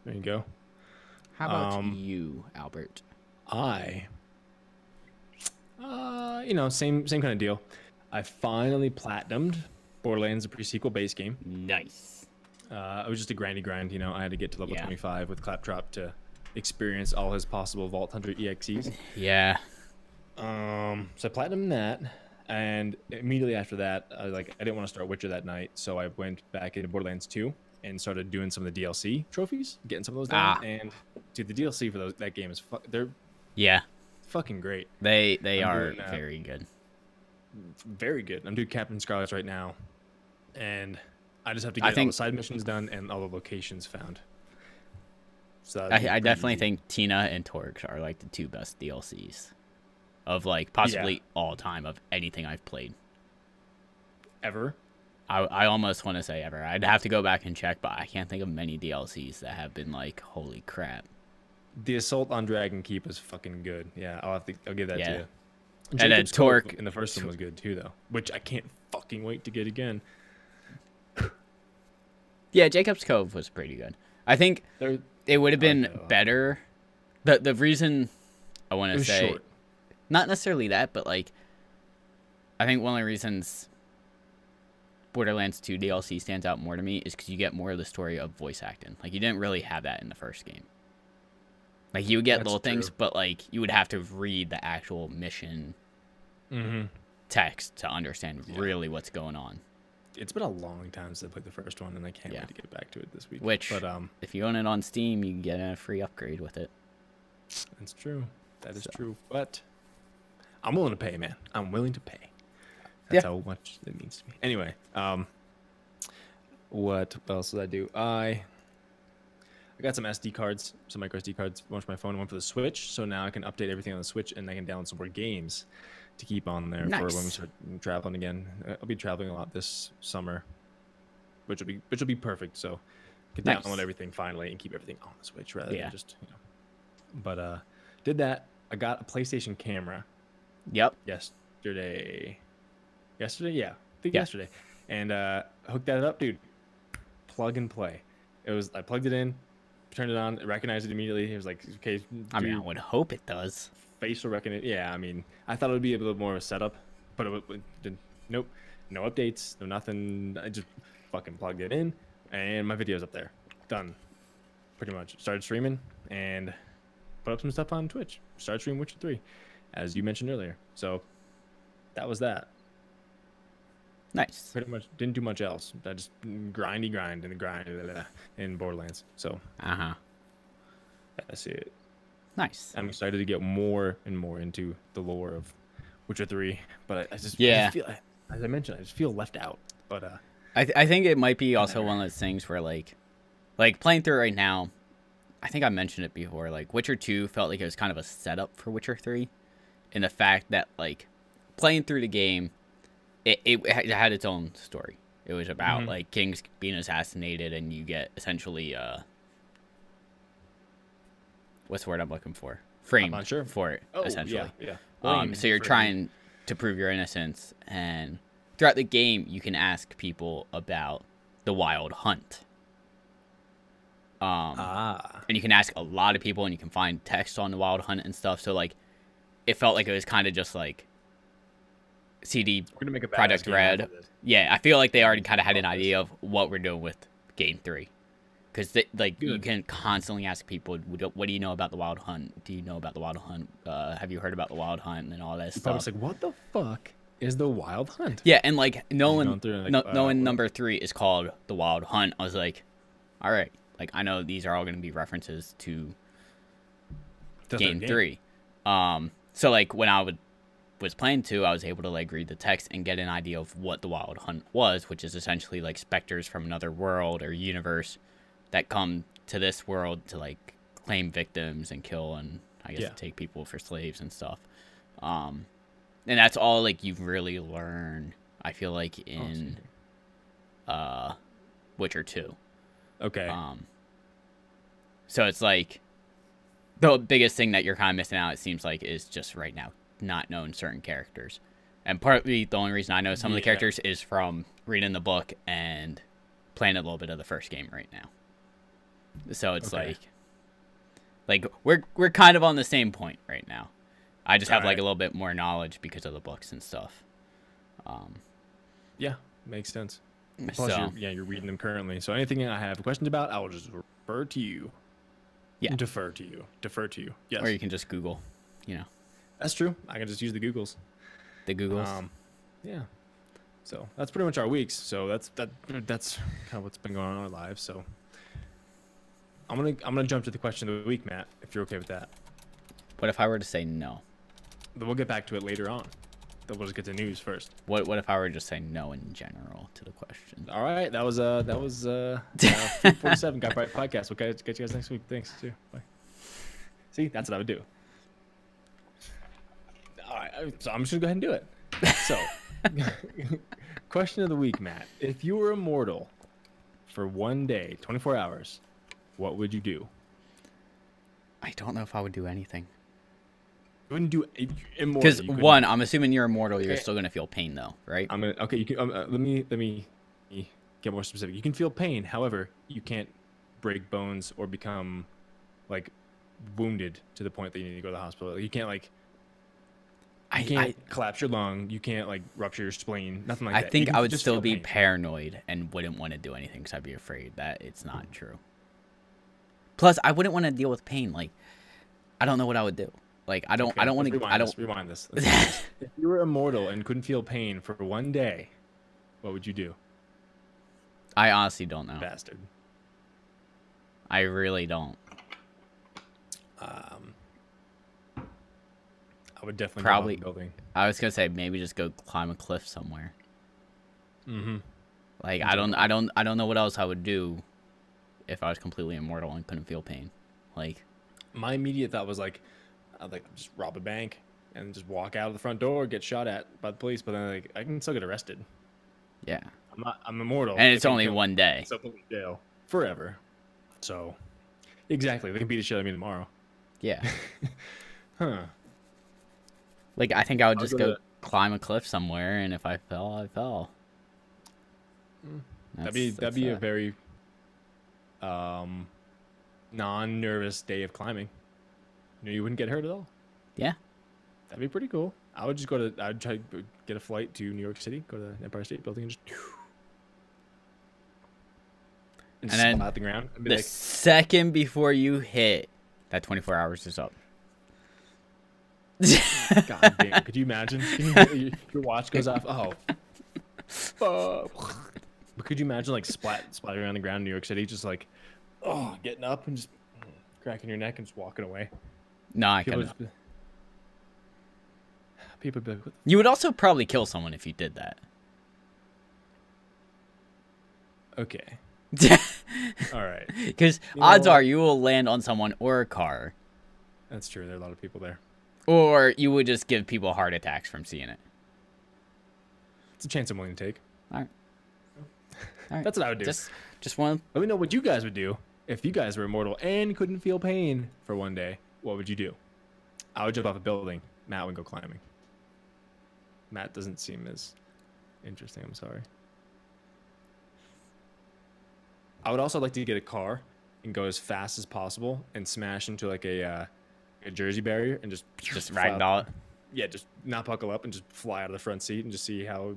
Speaker 1: There you go.
Speaker 2: How about you, Albert?
Speaker 1: Same kind of deal. I finally platinumed Borderlands, the pre-sequel base game.
Speaker 2: Nice.
Speaker 1: It was just a grindy grind, I had to get to level
Speaker 2: Yeah.
Speaker 1: 25 with Claptrap to experience all his possible Vault Hunter EXEs.
Speaker 2: Yeah.
Speaker 1: So I platinumed that, and immediately after that, I didn't want to start Witcher that night, so I went back into Borderlands 2 and started doing some of the DLC trophies, getting some of those done. And dude, the DLC for that game is they're
Speaker 2: Yeah.
Speaker 1: fucking great.
Speaker 2: They
Speaker 1: I'm
Speaker 2: are
Speaker 1: doing,
Speaker 2: very good.
Speaker 1: Very good. I'm doing Captain Scarlet's right now, and I just have to get all the side missions done and all the locations found. So
Speaker 2: I definitely think Tina and Torx are like the two best DLCs of like possibly all time of anything I've played.
Speaker 1: Ever?
Speaker 2: I almost want to say ever. I'd have to go back and check, but I can't think of many DLCs that have been like, holy crap.
Speaker 1: The Assault on Dragon Keep is fucking good. Yeah, I'll give that to you.
Speaker 2: And then
Speaker 1: Jacob's Cove
Speaker 2: Torque
Speaker 1: in the first one was good too, though, which I can't fucking wait to get again.
Speaker 2: Yeah, Jacob's Cove was pretty good. I think it would have been better. The reason I want to say,
Speaker 1: short.
Speaker 2: Not necessarily that, but like, I think one of the reasons Borderlands 2 DLC stands out more to me is because you get more of the story of voice acting. Like, you didn't really have that in the first game. Like, you would get little things, but like, you would have to read the actual mission text to understand really what's going on.
Speaker 1: It's been a long time since I played the first one, and I can't wait to get back to it this week.
Speaker 2: Which,
Speaker 1: but
Speaker 2: if you own it on Steam, you can get a free upgrade with it.
Speaker 1: That's true. That is true. But I'm willing to pay, man. I'm willing to pay. That's how much it means to me. Anyway, what else did I do? I got some SD cards, some micro SD cards, one for my phone, one for the Switch. So now I can update everything on the Switch, and I can download some more games to keep on there for when we start traveling again. I'll be traveling a lot this summer, which will be perfect. So I can download everything finally and keep everything on the Switch rather than just But did that. I got a PlayStation camera.
Speaker 2: Yep.
Speaker 1: Yesterday, yeah, I think yesterday, and hooked that up, dude. Plug and play. I plugged it in, turned it on, recognized it immediately. It was like, okay.
Speaker 2: I mean, I would hope it does.
Speaker 1: Facial recognition. Yeah, I mean, I thought it would be a little more of a setup, but nope, no updates, no nothing. I just fucking plugged it in, and my video's up there. Done. Pretty much. Started streaming and put up some stuff on Twitch. Started streaming Witcher 3, as you mentioned earlier. So that was that.
Speaker 2: Nice.
Speaker 1: Pretty much didn't do much else. I just grind in Borderlands. So that's it.
Speaker 2: Nice.
Speaker 1: I'm excited to get more and more into the lore of Witcher 3, but I just feel, as I mentioned, I just feel left out. But
Speaker 2: I think it might be also one of those things where like playing through right now, I think I mentioned it before, like Witcher 2 felt like it was kind of a setup for Witcher 3 in the fact that like playing through the game, it had its own story. It was about like kings being assassinated, and you get essentially what's the word I'm looking for? Framed for it, essentially. Yeah. So you're trying to prove your innocence, and throughout the game, you can ask people about the Wild Hunt. And you can ask a lot of people, and you can find text on the Wild Hunt and stuff. So like, it felt like it was kind of just like CD Projekt Red. Yeah, I feel like they already kind of had an idea of what we're doing with Game 3. Because you can constantly ask people, what do you know about the Wild Hunt? Do you know about the Wild Hunt? Have you heard about the Wild Hunt and all that stuff?
Speaker 1: I was like, what the fuck is the Wild Hunt?
Speaker 2: Yeah, and like knowing number 3 is called the Wild Hunt, I was like, all right, like I know these are all going to be references to Game 3. So like when I was playing 2, I was able to like read the text and get an idea of what the Wild Hunt was, which is essentially like specters from another world or universe that come to this world to like claim victims and kill and I guess take people for slaves and stuff. And that's all like you really learn. I feel like in Witcher 2.
Speaker 1: Okay.
Speaker 2: So it's like the biggest thing that you're kind of missing out, it seems like, is just right now not knowing certain characters. And partly the only reason I know some of the characters is from reading the book and playing a little bit of the first game right now. So it's like we're kind of on the same point right now. I just have like a little bit more knowledge because of the books and stuff.
Speaker 1: Yeah, makes sense. Plus, you're reading them currently. So anything I have questions about, I will just refer to you.
Speaker 2: Yeah.
Speaker 1: Defer to you. Yes.
Speaker 2: Or you can just Google, you know.
Speaker 1: That's true. I can just use the Googles.
Speaker 2: Yeah.
Speaker 1: So that's pretty much our weeks. So that's kind of what's been going on in our lives. So I'm gonna jump to the question of the week, Matt, if you're okay with that.
Speaker 2: What if I were to say no?
Speaker 1: But we'll get back to it later on. Then we'll just get to news first.
Speaker 2: What if I were to just say no in general to the question?
Speaker 1: All right, that was 47 Got Bright Podcast. We'll get you guys next week. Thanks. See you. Bye. See, that's what I would do. All right, so I'm just gonna go ahead and do it. So, question of the week, Matt. If you were immortal for one day, 24 hours, what would you do?
Speaker 2: I don't know if I would do anything.
Speaker 1: You wouldn't do immortal.
Speaker 2: Because one, I'm assuming you're immortal. You're still gonna feel pain, though, right?
Speaker 1: Okay. You can. Let me get more specific. You can feel pain. However, you can't break bones or become like wounded to the point that you need to go to the hospital. You can't like. You can't collapse your lung. You can't like rupture your spleen. Nothing like that.
Speaker 2: I think I would still be paranoid and wouldn't want to do anything because I'd be afraid that it's not true. Plus, I wouldn't want to deal with pain. Like, I don't know what I would do. Like, I don't want to.
Speaker 1: Rewind this. If you were immortal and couldn't feel pain for one day, what would you do?
Speaker 2: I honestly don't know.
Speaker 1: Bastard.
Speaker 2: I really don't.
Speaker 1: I would definitely
Speaker 2: probably
Speaker 1: go off the building.
Speaker 2: I was gonna say maybe just go climb a cliff somewhere.
Speaker 1: Mm-hmm.
Speaker 2: Like I don't know what else I would do if I was completely immortal and couldn't feel pain. Like
Speaker 1: my immediate thought was like, I'd like just rob a bank and just walk out of the front door, get shot at by the police, but then like I can still get arrested.
Speaker 2: Yeah.
Speaker 1: I'm immortal.
Speaker 2: And it's only one day.
Speaker 1: So jail forever. So exactly, they can beat the shit out of me tomorrow.
Speaker 2: Yeah.
Speaker 1: Huh.
Speaker 2: Like I think I would just go climb a cliff somewhere, and if I fell, I fell.
Speaker 1: That'd be a very non-nervous day of climbing. You know, you wouldn't get hurt at all.
Speaker 2: Yeah.
Speaker 1: That'd be pretty cool. I'd try to get a flight to New York City, go to the Empire State Building, and just
Speaker 2: then
Speaker 1: out the ground. And
Speaker 2: the second before you hit, that 24 hours is up.
Speaker 1: God damn! Could you imagine? Your watch goes off. Oh, fuck! But could you imagine like splattering on the ground in New York City, just like, getting up and just cracking your neck and just walking away?
Speaker 2: No, I couldn't.
Speaker 1: People would be like,
Speaker 2: you would also probably kill someone if you did that.
Speaker 1: Okay. All right.
Speaker 2: Because odds are you will land on someone or a car.
Speaker 1: That's true. There are a lot of people there.
Speaker 2: Or you would just give people heart attacks from seeing it.
Speaker 1: It's a chance I'm willing to take.
Speaker 2: All right.
Speaker 1: That's what I would do.
Speaker 2: Just one.
Speaker 1: Let me know what you guys would do if you guys were immortal and couldn't feel pain for one day. What would you do? I would jump off a building. Matt would go climbing. Matt doesn't seem as interesting. I'm sorry. I would also like to get a car and go as fast as possible and smash into like a Jersey barrier and just
Speaker 2: ragdoll it.
Speaker 1: Yeah, just not buckle up and just fly out of the front seat and just see how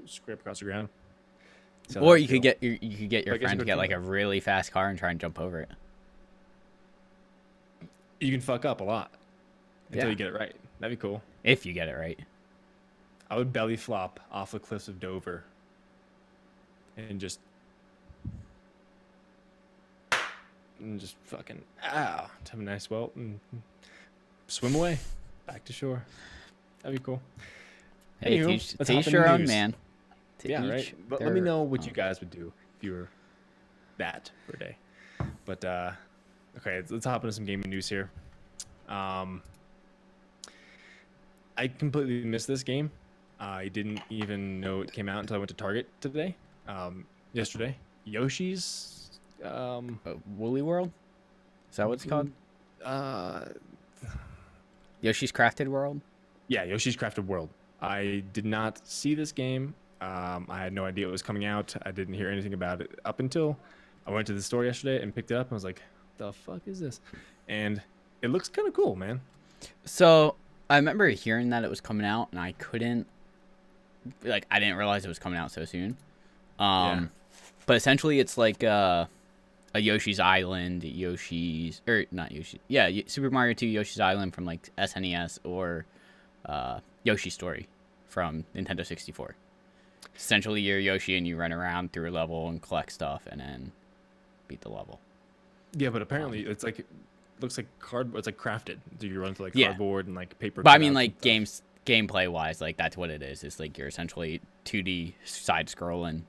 Speaker 1: scrape across the ground.
Speaker 2: Or you could get your friend to get like a really fast car and try and jump over it.
Speaker 1: You can fuck up a lot until you get it right. That'd be cool.
Speaker 2: If you get it right.
Speaker 1: I would belly flop off the cliffs of Dover and just fucking have a nice welt and swim away back to shore. That'd be cool.
Speaker 2: Hey, teach your own, man.
Speaker 1: Yeah, right. But let me know what you guys would do if you were that for a day. But okay, let's hop into some gaming news here. I completely missed this game. I didn't even know it came out until I went to Target today, yesterday. Yoshi's,
Speaker 2: Woolly World? Is that what it's called?
Speaker 1: uh,
Speaker 2: Yoshi's Crafted World?
Speaker 1: yeah, Yoshi's Crafted World. I did not see this game. I had no idea it was coming out. I didn't hear anything about it up until I went to the store yesterday and picked it up. And I was like, "The fuck is this?" And it looks kind of cool, man.
Speaker 2: So I remember hearing that it was coming out, and I couldn't, like, I didn't realize it was coming out so soon.
Speaker 1: Yeah.
Speaker 2: But essentially, it's like a Yoshi's Island, not Yoshi, yeah, Super Mario 2 Yoshi's Island from like SNES, or Yoshi's Story from Nintendo 64. Essentially, you're Yoshi and you run around through a level and collect stuff, and then beat the level.
Speaker 1: Yeah, but apparently it's like looks like cardboard. It's like crafted. So you run through like
Speaker 2: Yeah.
Speaker 1: cardboard and like paper.
Speaker 2: But I mean,
Speaker 1: cutouts
Speaker 2: like
Speaker 1: and stuff.
Speaker 2: gameplay wise, like that's what it is. It's like you're essentially 2D side scrolling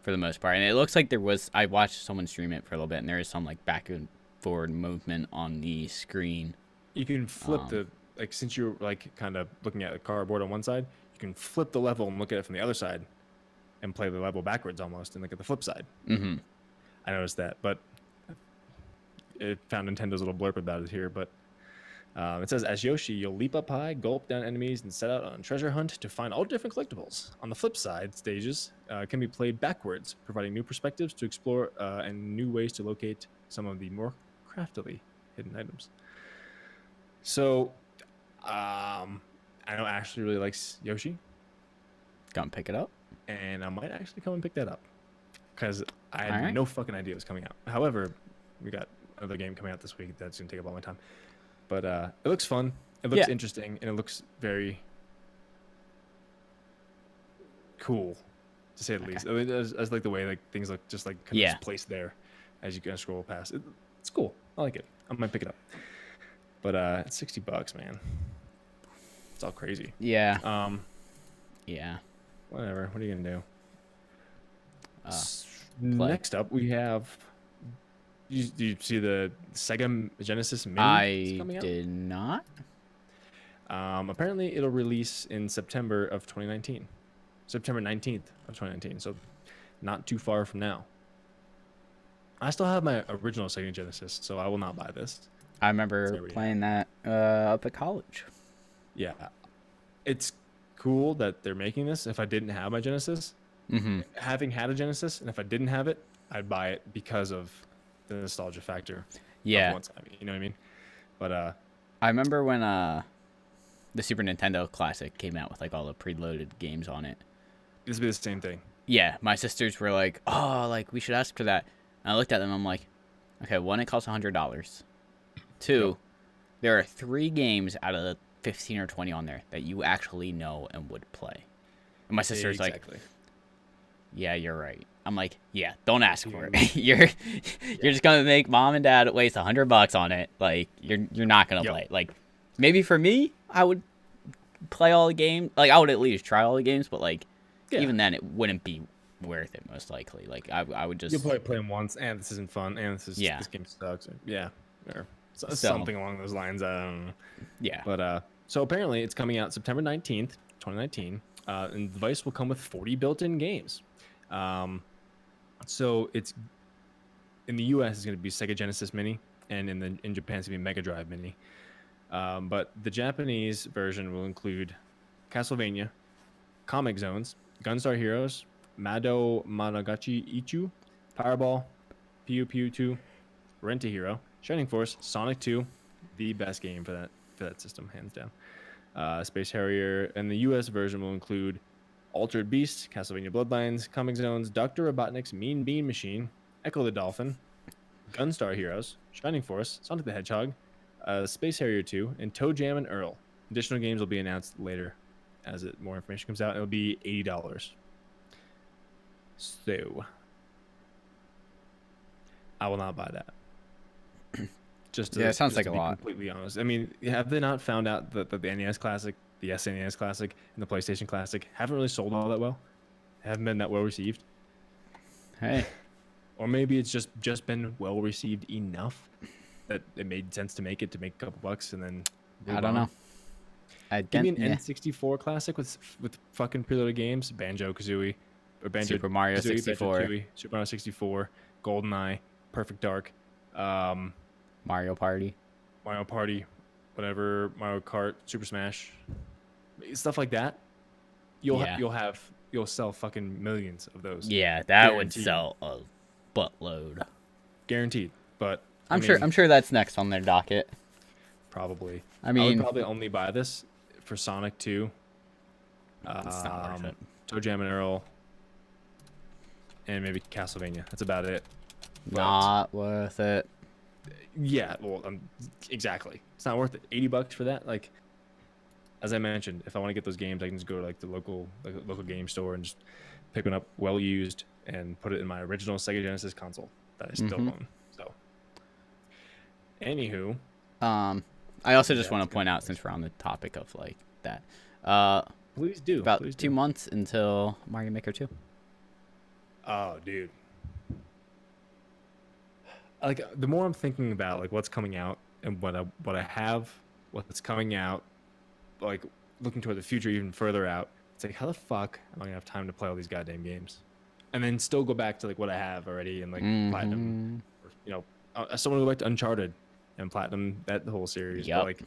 Speaker 2: for the most part. And it looks like I watched someone stream it for a little bit, and there is some like back and forward movement on the screen.
Speaker 1: You can flip the like since you're like kind of looking at the cardboard on one side, you can flip the level and look at it from the other side, and play the level backwards almost, and look at the flip side.
Speaker 2: Mm-hmm.
Speaker 1: I noticed that, but it found Nintendo's little blurb about it here. But it says, as Yoshi, you'll leap up high, gulp down enemies, and set out on a treasure hunt to find all different collectibles. On the flip side, stages can be played backwards, providing new perspectives to explore and new ways to locate some of the more craftily hidden items. So, I know Ashley really likes Yoshi,
Speaker 2: Gonna pick it up.
Speaker 1: and I might actually come and pick that up because I had
Speaker 2: Alright.
Speaker 1: no fucking idea it was coming out. However, we got another game coming out this week that's gonna take up all my time. But it looks fun. It looks
Speaker 2: Yeah.
Speaker 1: interesting, and it looks very cool, to say the least. I mean, I like the way like things look just like kind of
Speaker 2: Yeah.
Speaker 1: just placed there as you kind of scroll past. It's cool. I like it. I might pick it up. But it's $60, man. It's all crazy.
Speaker 2: Yeah. Yeah.
Speaker 1: Whatever. What are you gonna do?
Speaker 2: Play.
Speaker 1: Next up, we have. Do you see the Sega Genesis Mini
Speaker 2: I
Speaker 1: coming out?
Speaker 2: did not.
Speaker 1: Apparently, it'll release in September of 2019, September 19th of 2019. So, not too far from now. I still have my original Sega Genesis, so I will not buy this.
Speaker 2: I remember
Speaker 1: There we go.
Speaker 2: playing that up at college.
Speaker 1: Yeah, it's cool that they're making this. If I didn't have my Genesis,
Speaker 2: Mm-hmm.
Speaker 1: having had a Genesis, and if I didn't have it, I'd buy it because of the nostalgia factor. Of
Speaker 2: Yeah.
Speaker 1: what's happening, you know what I mean? But
Speaker 2: I remember when the Super Nintendo Classic came out with like all the preloaded games on it.
Speaker 1: this would be the same thing.
Speaker 2: Yeah, my sisters were like, "Oh, like we should ask for that." And I looked at them. I'm like, "Okay, one, it costs $100. Two,
Speaker 1: Yep.
Speaker 2: there are 3 games out of the 15 or 20 on there that you actually know and would play." And my sister's like,
Speaker 1: Exactly.
Speaker 2: "Yeah, you're right." I'm like, "Yeah, don't ask for it. you're just gonna make mom and dad waste $100 on it. Like you're not gonna
Speaker 1: Yep.
Speaker 2: play. Like maybe for me, I would play all the games. Like I would at least try all the games, but like
Speaker 1: Yeah.
Speaker 2: even then, it wouldn't be worth it most likely. Like I would just
Speaker 1: You'll probably play them once, and this isn't fun, and
Speaker 2: Yeah.
Speaker 1: this game sucks. Yeah, or
Speaker 2: So-
Speaker 1: something along those lines. I don't know.
Speaker 2: yeah.
Speaker 1: But so apparently it's coming out September 19th, 2019, and the device will come with 40 built-in games. So it's in the U.S. it's going to be Sega Genesis Mini, and in Japan it's going to be Mega Drive Mini. But the Japanese version will include Castlevania, Comic Zones, Gunstar Heroes, Mado Managachi Ichu, Powerball, Puyo Puyo 2, Rent a Hero, Shining Force, Sonic 2, the best game for that system, hands down. Space Harrier, and the U.S. version will include Altered Beast, Castlevania Bloodlines, Comic Zones, Dr. Robotnik's Mean Bean Machine, Echo the Dolphin, Gunstar Heroes, Shining Force, Sonic the Hedgehog, Space Harrier 2, and Toe Jam and Earl. Additional games will be announced later as more information comes out. It'll be $80. So, I will not buy that. Just to,
Speaker 2: Yeah, it sounds
Speaker 1: just
Speaker 2: like
Speaker 1: to
Speaker 2: a
Speaker 1: be
Speaker 2: lot.
Speaker 1: completely honest. I mean, have they not found out that the NES Classic, the SNES Classic, and the PlayStation Classic haven't really sold all that well? Haven't been that well received?
Speaker 2: Hey,
Speaker 1: Or maybe it's just been well received enough that it made sense to make a couple bucks and then
Speaker 2: I
Speaker 1: move
Speaker 2: don't
Speaker 1: on.
Speaker 2: know.
Speaker 1: Give me an N64 classic with fucking preloaded games, Banjo-Kazooie, or
Speaker 2: Super Mario 64,
Speaker 1: Banjo-Tooie, Super Mario 64, GoldenEye, Perfect Dark,
Speaker 2: Mario Party,
Speaker 1: whatever, Mario Kart, Super Smash, stuff like that. You'll sell fucking millions of those.
Speaker 2: Yeah, that would sell a buttload.
Speaker 1: Guaranteed. But
Speaker 2: I'm sure that's next on their docket.
Speaker 1: Probably.
Speaker 2: I mean,
Speaker 1: I would probably only buy this for Sonic 2.
Speaker 2: It's not worth it.
Speaker 1: Toe Jam and Earl, and maybe Castlevania. That's about it.
Speaker 2: Not worth it.
Speaker 1: Yeah, well, exactly. It's not worth it. $80 for that. Like, as I mentioned, if I want to get those games, I can just go to like the local game store and just pick one up, well used, and put it in my original Sega Genesis console that I still own. So, anywho,
Speaker 2: I also just want to point out, since we're on the topic of like that,
Speaker 1: please do.
Speaker 2: About 2 months until Mario Maker 2.
Speaker 1: Oh, dude. Like, the more I'm thinking about like what's coming out and what I have, what's coming out, like looking toward the future even further out, it's like, how the fuck am I gonna have time to play all these goddamn games, and then still go back to like what I have already and like platinum, or, you know, I still want to go back to Uncharted and platinum that whole series.
Speaker 2: Yep.
Speaker 1: But like,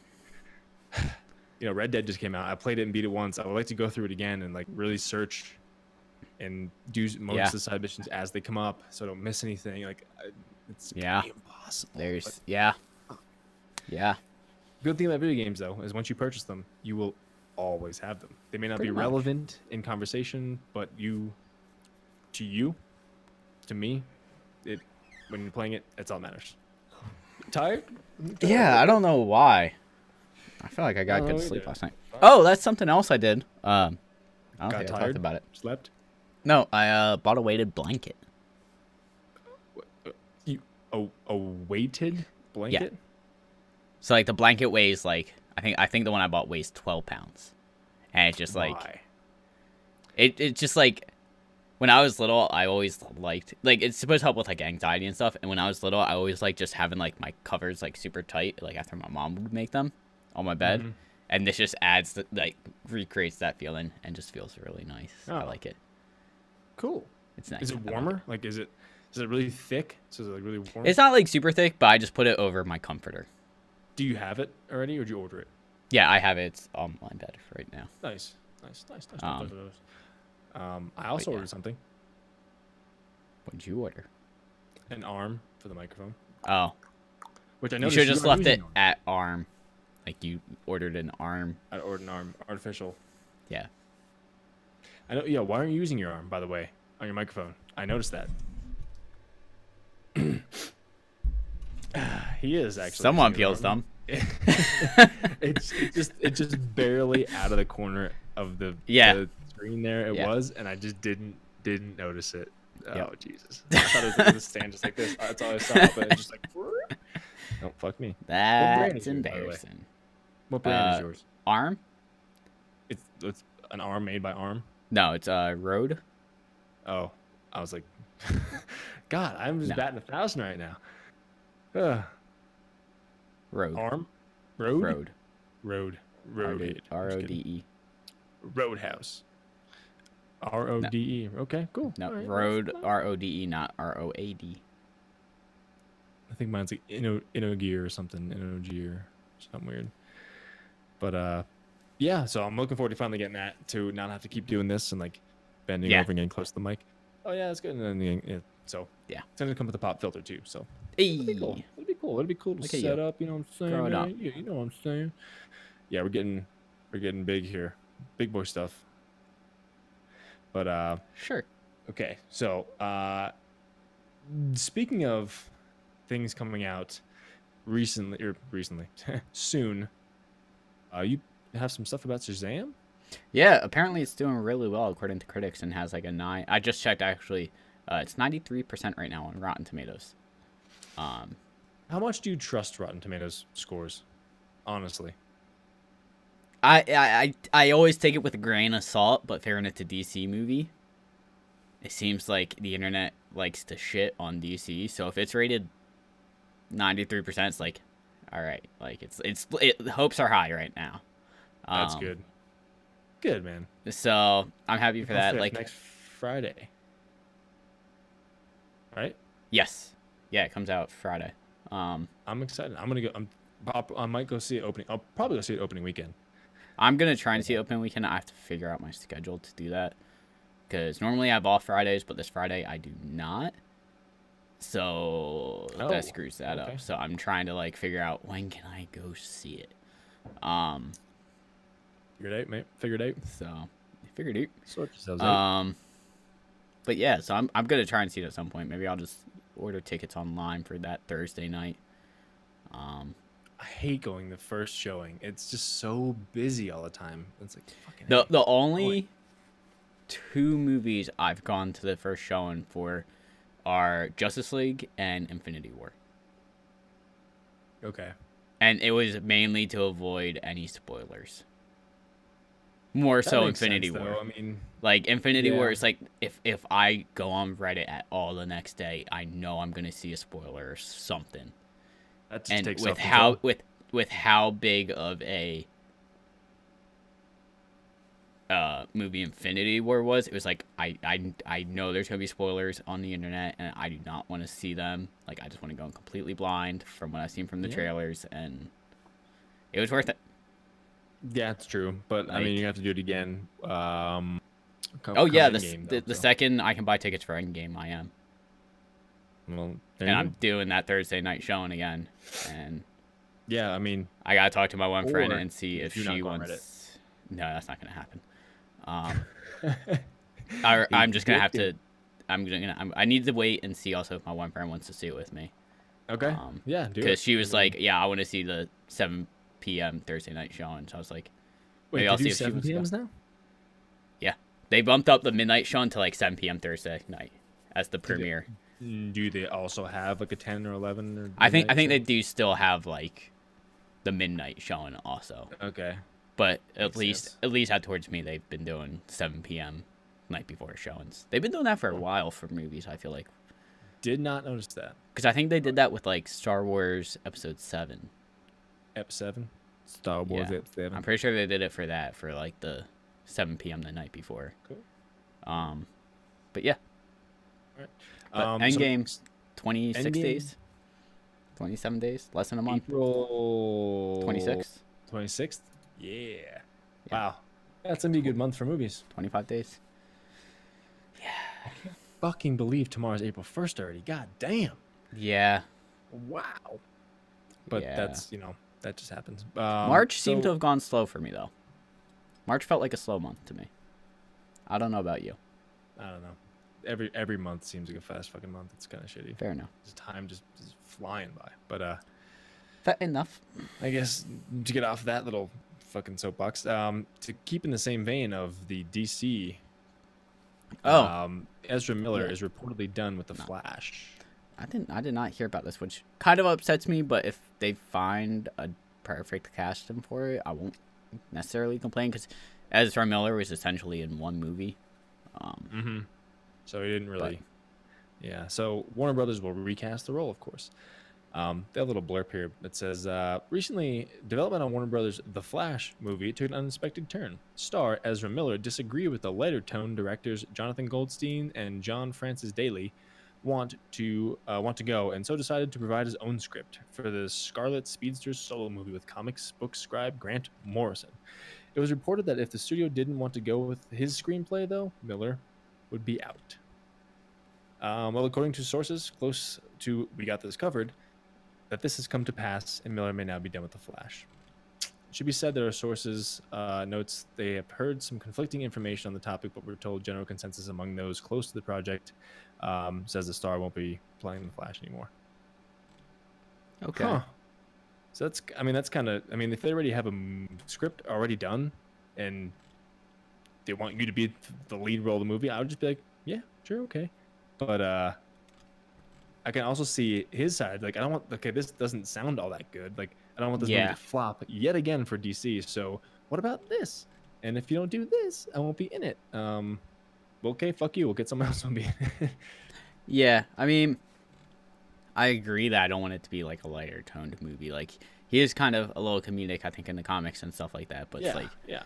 Speaker 1: you know, Red Dead just came out. I played it and beat it once. I would like to go through it again and like really search and do most of the side missions as they come up, so I don't miss anything. Like, it's impossible. Good thing about video games, though, is once you purchase them, you will always have them. They may not be relevant in conversation, but to me, when you're playing it, that's all that matters. Tired?
Speaker 2: Yeah, I don't know why. I feel like I got good sleep last night. Oh, that's something else I did. I don't think I talked about it.
Speaker 1: Slept?
Speaker 2: No, I bought a weighted blanket.
Speaker 1: A weighted blanket?
Speaker 2: Yeah. So like the blanket weighs like I think the one I bought weighs 12 pounds, and it's just like it just like when I was little I always liked like it's supposed to help with like anxiety and stuff, and when I was little I always like just having like my covers like super tight like after my mom would make them on my bed, and this just adds like recreates that feeling and just feels really nice. I like it.
Speaker 1: Cool.
Speaker 2: It's nice.
Speaker 1: Is it warmer? Like is it really thick? So is it like really warm?
Speaker 2: It's not like super thick, but I just put it over my comforter.
Speaker 1: Do you have it already, or did you order it?
Speaker 2: Yeah, I have it. It's on my bed right now.
Speaker 1: Nice. I also ordered something.
Speaker 2: What did you order?
Speaker 1: An arm for the microphone.
Speaker 2: Oh.
Speaker 1: Which I know
Speaker 2: you should have just left it at arm. Like you ordered an arm.
Speaker 1: I ordered an arm. Artificial.
Speaker 2: Yeah.
Speaker 1: I know. Yeah. Why aren't you using your arm, by the way, on your microphone? I noticed that. He is actually.
Speaker 2: Someone feels dumb.
Speaker 1: It's just barely out of the corner of the screen there. It was, and I just didn't notice it. Oh Jesus! I thought it was going to stand just like this. That's all I saw, but it's just like. Don't fuck me.
Speaker 2: That's embarrassing.
Speaker 1: What brand is yours?
Speaker 2: Arm.
Speaker 1: It's an arm made by Arm.
Speaker 2: No, it's Rode.
Speaker 1: Oh, I was like, God, I'm just batting 1,000 right now.
Speaker 2: Rode.
Speaker 1: Arm?
Speaker 2: Rode.
Speaker 1: Rode.
Speaker 2: R-O-D-E.
Speaker 1: Roadhouse. R-O-D-E. Okay, cool.
Speaker 2: No, right, Rode, R-O-D-E, not R-O-A-D.
Speaker 1: I think mine's like InnoGear or something. InnoGear. Something weird. But, yeah, so I'm looking forward to finally getting that, to not have to keep doing this and, like, bending over and getting close to the mic. Oh, yeah, that's good. And then, so, it's going to come with a pop filter, too, so. It'd be cool. It'd be cool to set up, you know what I'm saying?
Speaker 2: Grow it up.
Speaker 1: You know what I'm saying? Yeah, we're getting big here. Big boy stuff. But
Speaker 2: sure.
Speaker 1: Okay. So, speaking of things coming out recently soon, you have some stuff about Shazam?
Speaker 2: Yeah, apparently it's doing really well according to critics and has like a 9. I just checked actually. It's 93% right now on Rotten Tomatoes.
Speaker 1: How much do you trust Rotten Tomatoes scores? Honestly.
Speaker 2: I always take it with a grain of salt, but fairing it to DC movie, it seems like the internet likes to shit on DC. So if it's rated 93%, it's like, all right, like it's hopes are high right now.
Speaker 1: That's good. Good, man.
Speaker 2: So I'm happy for that. Like
Speaker 1: next Friday, right?
Speaker 2: yes, yeah, it comes out Friday.
Speaker 1: I'm excited. I'm gonna go. I might go see it opening. I'll probably go see it opening weekend.
Speaker 2: I'm gonna try and see it opening weekend. I have to figure out my schedule to do that because normally I have off Fridays, but this Friday I do not. So that screws that up. So I'm trying to like figure out when can I go see it.
Speaker 1: Figured out, mate. Figured out.
Speaker 2: So figured out.
Speaker 1: Sort yourselves out.
Speaker 2: But yeah, so I'm gonna try and see it at some point. Maybe I'll just order tickets online for that Thursday night.
Speaker 1: I hate going the first showing. It's just so busy all the time. It's like fucking.
Speaker 2: The only 2 movies I've gone to the first showing for are Justice League and Infinity War.
Speaker 1: Okay.
Speaker 2: And it was mainly to avoid any spoilers. More
Speaker 1: That
Speaker 2: so
Speaker 1: makes
Speaker 2: Infinity
Speaker 1: sense,
Speaker 2: War.
Speaker 1: though. I mean,
Speaker 2: Like Infinity War
Speaker 1: Yeah.
Speaker 2: is like if I go on Reddit at all the next day, I know I'm gonna see a spoiler or something.
Speaker 1: that just
Speaker 2: And
Speaker 1: takes
Speaker 2: with
Speaker 1: self-control.
Speaker 2: how with how big of a movie Infinity War was, it was like I know there's gonna be spoilers on the internet, and I do not want to see them. Like I just want to go in completely blind from what I've seen from the trailers, and it was worth it.
Speaker 1: Yeah, it's true. But I mean, you have to do it again.
Speaker 2: Oh yeah, the second I can buy tickets for Endgame, I am.
Speaker 1: Well,
Speaker 2: And I'm doing that Thursday night showing again, and
Speaker 1: yeah, I mean,
Speaker 2: I gotta talk to my one friend
Speaker 1: Or
Speaker 2: and see if
Speaker 1: you're not
Speaker 2: she
Speaker 1: going
Speaker 2: wants. No, that's not gonna happen. I'm just gonna have to. I need to wait and see also if my one friend wants to see it with me.
Speaker 1: okay. Yeah, do it.
Speaker 2: Because she was like, "Yeah, I want to see the 7 p.m. Thursday night showing." So I was like,
Speaker 1: Wait,
Speaker 2: maybe
Speaker 1: they
Speaker 2: I'll
Speaker 1: do
Speaker 2: see if she
Speaker 1: 7
Speaker 2: wants to go.
Speaker 1: p.m.s now?
Speaker 2: Yeah, they bumped up the midnight showing to like 7 p.m. Thursday night as the premiere.
Speaker 1: Do they also have like a 10 or 11 or?
Speaker 2: I think
Speaker 1: midnight
Speaker 2: they
Speaker 1: show?
Speaker 2: do still have like the midnight showing also.
Speaker 1: Okay.
Speaker 2: But at
Speaker 1: Makes
Speaker 2: least out towards me, they've been doing 7 p.m. night before showings. They've been doing that for a while for movies, I feel like.
Speaker 1: Did not notice that.
Speaker 2: Because I think they did that with like Star Wars Episode 7.
Speaker 1: Ep 7. Star Wars
Speaker 2: Yeah.
Speaker 1: Ep 7.
Speaker 2: I'm pretty sure they did it for that, for like the 7 p.m. the night before.
Speaker 1: Cool.
Speaker 2: But yeah.
Speaker 1: Right.
Speaker 2: But Endgame, 26
Speaker 1: Endgame-
Speaker 2: days? 27 days? Less than a month?
Speaker 1: April
Speaker 2: 26?
Speaker 1: 26th? Yeah. Wow. That's gonna be a good month for movies.
Speaker 2: 25 days?
Speaker 1: Fucking believe tomorrow's April 1st already. God damn.
Speaker 2: Yeah.
Speaker 1: Wow. But
Speaker 2: Yeah.
Speaker 1: that's, that just happens.
Speaker 2: March seemed to
Speaker 1: so-
Speaker 2: have gone slow for me, though. March felt like a slow month to me. I don't know about you.
Speaker 1: I don't know. Every month seems like a fast fucking month. It's kind of shitty.
Speaker 2: Fair enough.
Speaker 1: Just time just is flying by. But
Speaker 2: Fair enough.
Speaker 1: I guess to get off that little fucking soapbox, to keep in the same vein of the DC. Ezra Miller is reportedly done with the Flash.
Speaker 2: I did not hear about this, which kind of upsets me. But if they find a perfect casting for it, I won't necessarily complain because Ezra Miller was essentially in one movie.
Speaker 1: So he didn't really. Yeah. So Warner Brothers will recast the role, of course. They have a little blurb here that says, recently, development on Warner Brothers' The Flash movie took an unexpected turn. Star Ezra Miller disagreed with the lighter tone directors Jonathan Goldstein and John Francis Daly want to go, and so decided to provide his own script for the Scarlet Speedsters solo movie with comics book scribe Grant Morrison. It was reported that if the studio didn't want to go with his screenplay, though, Miller would be out. Well, according to sources close to We Got This Covered, that this has come to pass and Miller may now be done with The Flash. It should be said that our sources notes they have heard some conflicting information on the topic, but we're told general consensus among those close to the project says the star won't be playing The Flash anymore.
Speaker 2: Okay.
Speaker 1: Huh. So that's kind of, if they already have a script already done and they want you to be the lead role of the movie, I would just be like, yeah, sure, okay. But I can also see his side. Like, this doesn't sound all that good. Like, I don't want this movie to flop yet again for DC. So what about this? And if you don't do this, I won't be in it. Well, okay, fuck you. We'll get someone else to be in it.
Speaker 2: Yeah, I mean, I agree that I don't want it to be like a lighter toned movie. Like, he is kind of a little comedic, I think, in the comics and stuff like that. But
Speaker 1: Yeah,
Speaker 2: it's like
Speaker 1: yeah.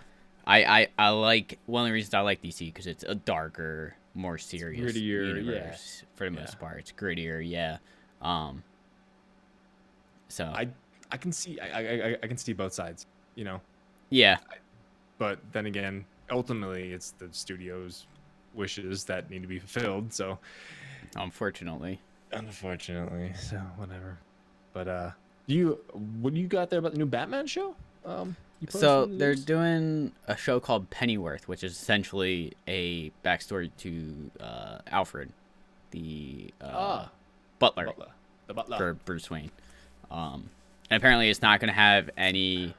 Speaker 2: I like one of the reasons I like DC because it's a darker, more serious
Speaker 1: grittier,
Speaker 2: universe for the most part. It's grittier, yeah. So
Speaker 1: I can see I can see both sides, you know.
Speaker 2: yeah,
Speaker 1: But then again, ultimately, it's the studio's wishes that need to be fulfilled. So,
Speaker 2: unfortunately.
Speaker 1: so whatever. But what do you got there about the new Batman show? You posted
Speaker 2: So
Speaker 1: in the
Speaker 2: they're
Speaker 1: news?
Speaker 2: doing a show called Pennyworth, which is essentially a backstory to Alfred, the butler
Speaker 1: The Butler.
Speaker 2: for Bruce Wayne. And apparently, it's not going to have any.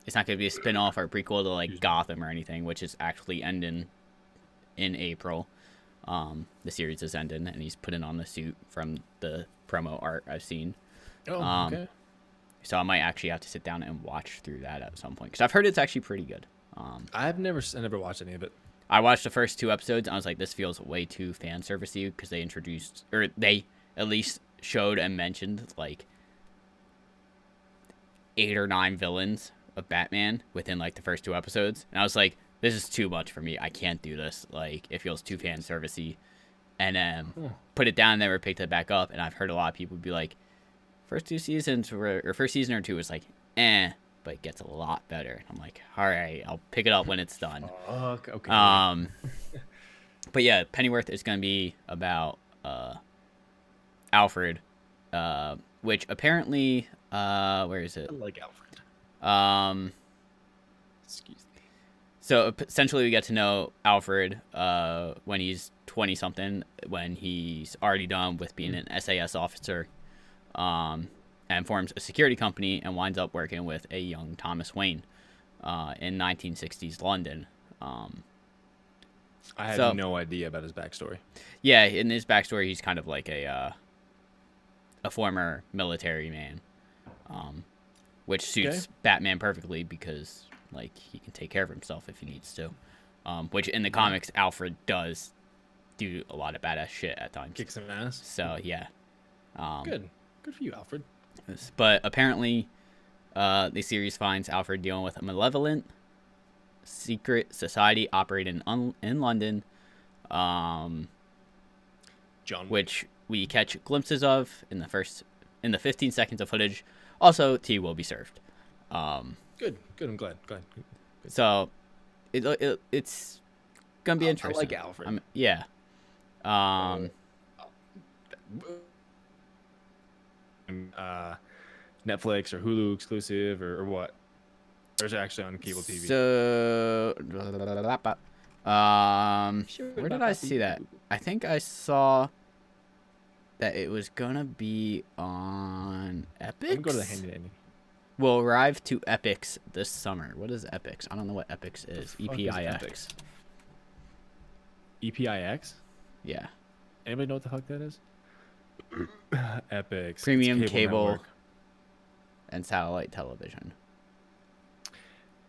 Speaker 2: It's not going to be a spin-off or prequel to like Gotham or anything, which is actually ending in April. The series is ending, and he's putting on the suit from the promo art I've seen.
Speaker 1: Oh, okay.
Speaker 2: So I might actually have to sit down and watch through that at some point because I've heard it's actually pretty good.
Speaker 1: I never watched any of it.
Speaker 2: I watched the first 2 episodes and I was like, this feels way too fan servicey because they introduced, or they at least showed and mentioned like 8 or 9 villains of Batman within like the first 2 episodes, and I was like, this is too much for me. I can't do this. Like, it feels too fan servicey. And put it down, never picked it back up. And I've heard a lot of people be like, first 2 seasons or first season or 2 was like, but it gets a lot better. And I'm like, all right, I'll pick it up when it's done.
Speaker 1: Okay.
Speaker 2: But yeah, Pennyworth is going to be about Alfred, which apparently, where is it?
Speaker 1: I like Alfred. Excuse me.
Speaker 2: So essentially, we get to know Alfred when he's 20-something, when he's already done with being an SAS officer, and forms a security company and winds up working with a young Thomas Wayne in 1960s London.
Speaker 1: I had no idea about his backstory.
Speaker 2: Yeah, in his backstory, he's kind of like a former military man, which suits Batman perfectly because like he can take care of himself if he needs to. Which in the comics, Alfred does do a lot of badass shit at times.
Speaker 1: Kick some ass.
Speaker 2: So yeah.
Speaker 1: Good for you, Alfred.
Speaker 2: But apparently, the series finds Alfred dealing with a malevolent secret society operating in London,
Speaker 1: John.
Speaker 2: which we catch glimpses of in the 15 seconds of footage. Also, tea will be served.
Speaker 1: Good. I'm glad.
Speaker 2: So, it's gonna be interesting.
Speaker 1: I like Alfred.
Speaker 2: Yeah.
Speaker 1: Netflix or Hulu exclusive or what? Or is it actually on cable TV?
Speaker 2: So, where did I see that? I think I saw that it was gonna be on Epix.
Speaker 1: I'm going to go to the handy dandy.
Speaker 2: Will arrive to Epix this summer. What is Epix? I don't know what Epix is.
Speaker 1: Fuck is
Speaker 2: EPIX.
Speaker 1: EPIX?
Speaker 2: Yeah.
Speaker 1: Anybody know what the fuck that is? Epix.
Speaker 2: Premium
Speaker 1: It's
Speaker 2: cable
Speaker 1: network.
Speaker 2: and satellite television.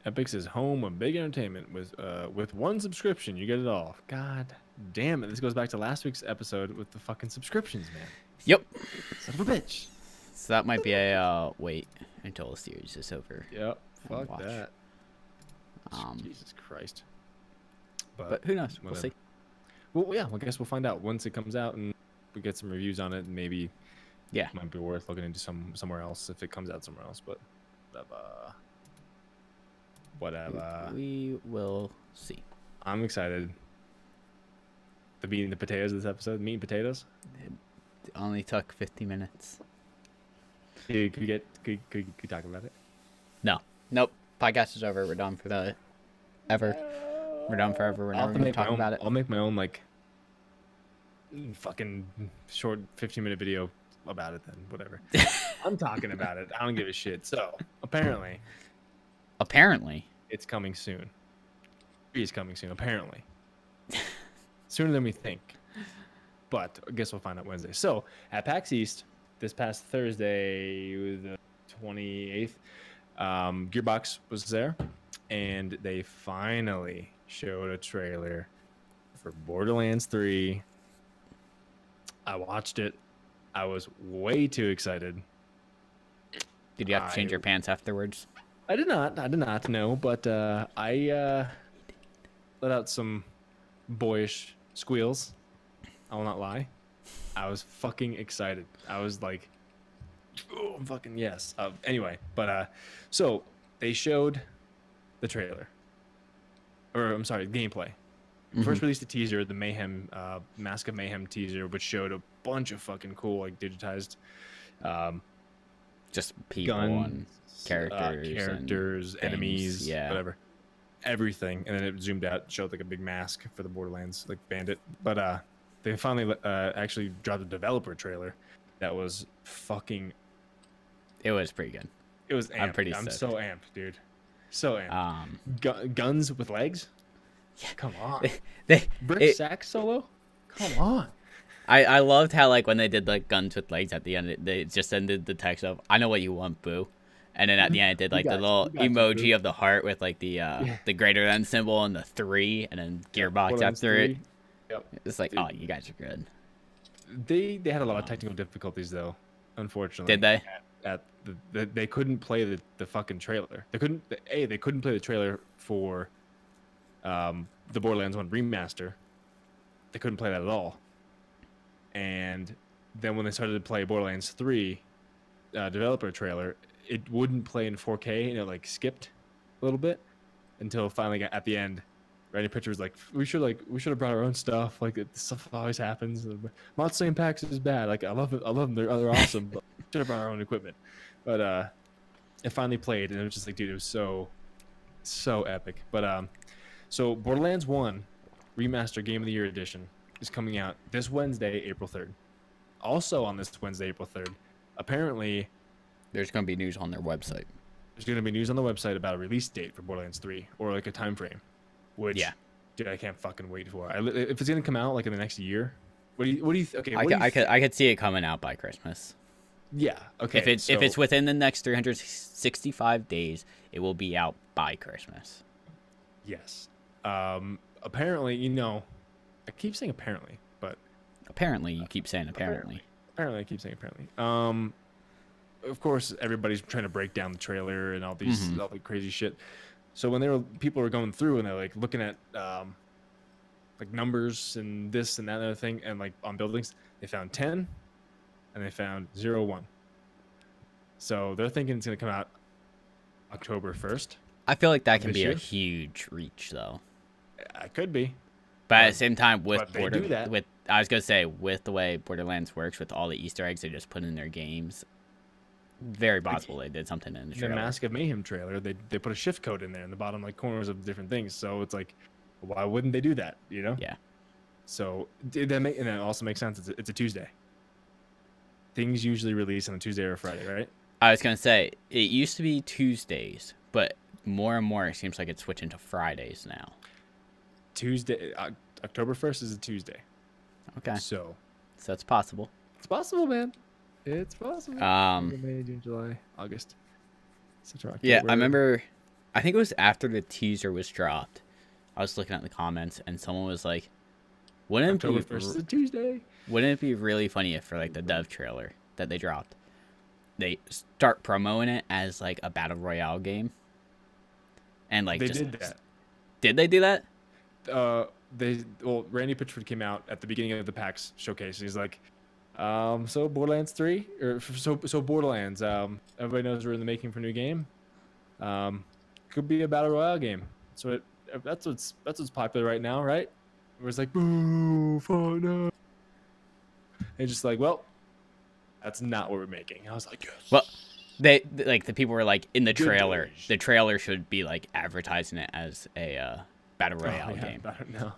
Speaker 1: Epix is home of big entertainment with one subscription. You get it all. God damn it. This goes back to last week's episode with the fucking subscriptions, man.
Speaker 2: Yep.
Speaker 1: Son of a bitch.
Speaker 2: So that might be a wait until the series is over.
Speaker 1: Yep. Fuck
Speaker 2: watch.
Speaker 1: that. Jesus Christ.
Speaker 2: But who knows? We'll see.
Speaker 1: Well, yeah, I guess we'll find out once it comes out and we get some reviews on it. And maybe it might be worth looking into somewhere else if it comes out somewhere else. But whatever.
Speaker 2: We will see.
Speaker 1: I'm excited. The meat and the potatoes of this episode. Meat and potatoes.
Speaker 2: It only took 50 minutes.
Speaker 1: Could you talk about it?
Speaker 2: No. Nope. Podcast is over. We're done for the ever. We're done forever. We're never going to talk about it.
Speaker 1: I'll make my own like fucking short 15-minute video about it then. Whatever. I'm talking about it. I don't give a shit. So apparently
Speaker 2: it's
Speaker 1: coming soon. It's coming soon. Apparently. Sooner than we think. But I guess we'll find out Wednesday. So at PAX East this past Thursday, the 28th, Gearbox was there, and they finally showed a trailer for Borderlands 3. I watched it. I was way too excited.
Speaker 2: Did you have to change your pants afterwards?
Speaker 1: I did not. I did not. No, but I let out some boyish squeals. I will not lie. I was fucking excited. I was like, oh, fucking yes. Anyway, but so they showed the trailer, or I'm sorry, gameplay. First released a teaser, the Mayhem, Mask of Mayhem teaser, which showed a bunch of fucking cool, like digitized,
Speaker 2: just people and
Speaker 1: characters,
Speaker 2: and
Speaker 1: enemies,
Speaker 2: things, yeah,
Speaker 1: whatever, everything. And then it zoomed out, showed like a big mask for the Borderlands, like Bandit. But they finally actually dropped a developer trailer that was fucking.
Speaker 2: It was pretty good.
Speaker 1: It was amped. I'm so amped, dude. So amped. Guns with legs. Yeah, come on. Brick sack solo. Come on.
Speaker 2: I loved how like when they did like guns with legs at the end, they just ended the text of "I know what you want, boo," and then at the end it did like the little emoji of the heart with like the greater than symbol and the 3, and then Gearbox after it.
Speaker 1: Yep.
Speaker 2: It's like, oh, you guys are good.
Speaker 1: They had a lot of technical difficulties though, unfortunately.
Speaker 2: Did they?
Speaker 1: They couldn't play the fucking trailer. They couldn't play the trailer for the Borderlands 1 remaster. They couldn't play that at all. And then when they started to play Borderlands 3 developer trailer, it wouldn't play in 4K, and it like skipped a little bit until finally got at the end. Randy Pitcher was like, we should have brought our own stuff. Like this stuff always happens. I'm not saying PAX is bad. Like I love them. They're awesome. But we should have brought our own equipment. But it finally played, and it was just like, dude, it was so epic. But so Borderlands 1 Remaster Game of the Year Edition is coming out this Wednesday, April 3rd. Also on this Wednesday, April 3rd, apparently
Speaker 2: there's going to be news on their website.
Speaker 1: There's going to be news on the website about a release date for Borderlands 3, or like a time frame, which, dude, I can't fucking wait for. If it's going to come out like in the next year, what do you okay?
Speaker 2: I could see it coming out by Christmas.
Speaker 1: Yeah. Okay.
Speaker 2: If it's within the next 365 days, it will be out by Christmas.
Speaker 1: Yes. Apparently, I keep saying apparently, but
Speaker 2: apparently you keep saying apparently.
Speaker 1: Apparently I keep saying apparently. Of course, everybody's trying to break down the trailer and all these all the crazy shit. So when people were going through and they're like looking at like numbers and this and that and other thing, and like on buildings, they found 10 and they found 01. So they're thinking it's gonna come out October 1st.
Speaker 2: I feel like that can be a huge reach, though.
Speaker 1: It could be.
Speaker 2: But at the same time, with I was gonna say, with the way Borderlands works, with all the Easter eggs they just put in their games, very possible they did something in the trailer.
Speaker 1: The Mask of Mayhem trailer, they put a shift code in there in the bottom like corners of different things. So it's like, why wouldn't they do that?
Speaker 2: Yeah.
Speaker 1: So and that also makes sense. It's a Tuesday. Things usually release on a Tuesday or a Friday, right?
Speaker 2: I was gonna say it used to be Tuesdays, but more and more it seems like it's switching to Fridays now.
Speaker 1: Tuesday, October 1st is a Tuesday.
Speaker 2: Okay.
Speaker 1: So
Speaker 2: it's possible.
Speaker 1: It's possible, man. It's possible. May, June, July, August. September, October.
Speaker 2: Yeah, I remember. I think it was after the teaser was dropped. I was looking at the comments, and someone was like, "Wouldn't
Speaker 1: October 1st is a Tuesday.
Speaker 2: Wouldn't it be really funny if, for like the dev trailer that they dropped, they start promoting it as like a battle royale game?" And like
Speaker 1: they did that.
Speaker 2: Did they do that?
Speaker 1: Randy Pitchford came out at the beginning of the PAX showcase. He's like, so Borderlands 3 or so Borderlands. Everybody knows we're in the making for a new game. Could be a battle royale game. So that's what's popular right now, right? It was like, boo, Fortnite. And just like, well, that's not what we're making. I was like, yes.
Speaker 2: Well, they like the people were like in the trailer. The trailer should be like advertising it as a battle royale game,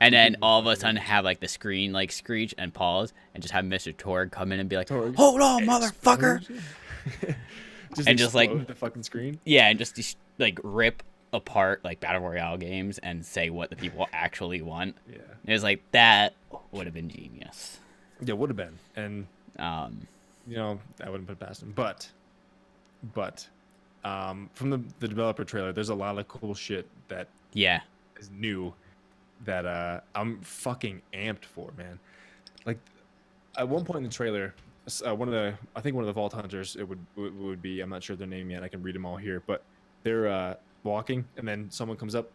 Speaker 2: and then all of a sudden have like the screen like screech and pause, and just have Mr. Torg come in and be like, "Hold on, motherfucker!" just like
Speaker 1: the fucking screen.
Speaker 2: Yeah, and just like rip apart like battle royale games and say what the people actually want.
Speaker 1: Yeah,
Speaker 2: it was like that would have been genius.
Speaker 1: Yeah, would have been, and I wouldn't put it past him, but from the developer trailer, there's a lot of cool shit that is new that I'm fucking amped for, man. Like at one point in the trailer, I think one of the Vault Hunters it would be, I'm not sure their name yet. I can read them all here, but they're walking, and then someone comes up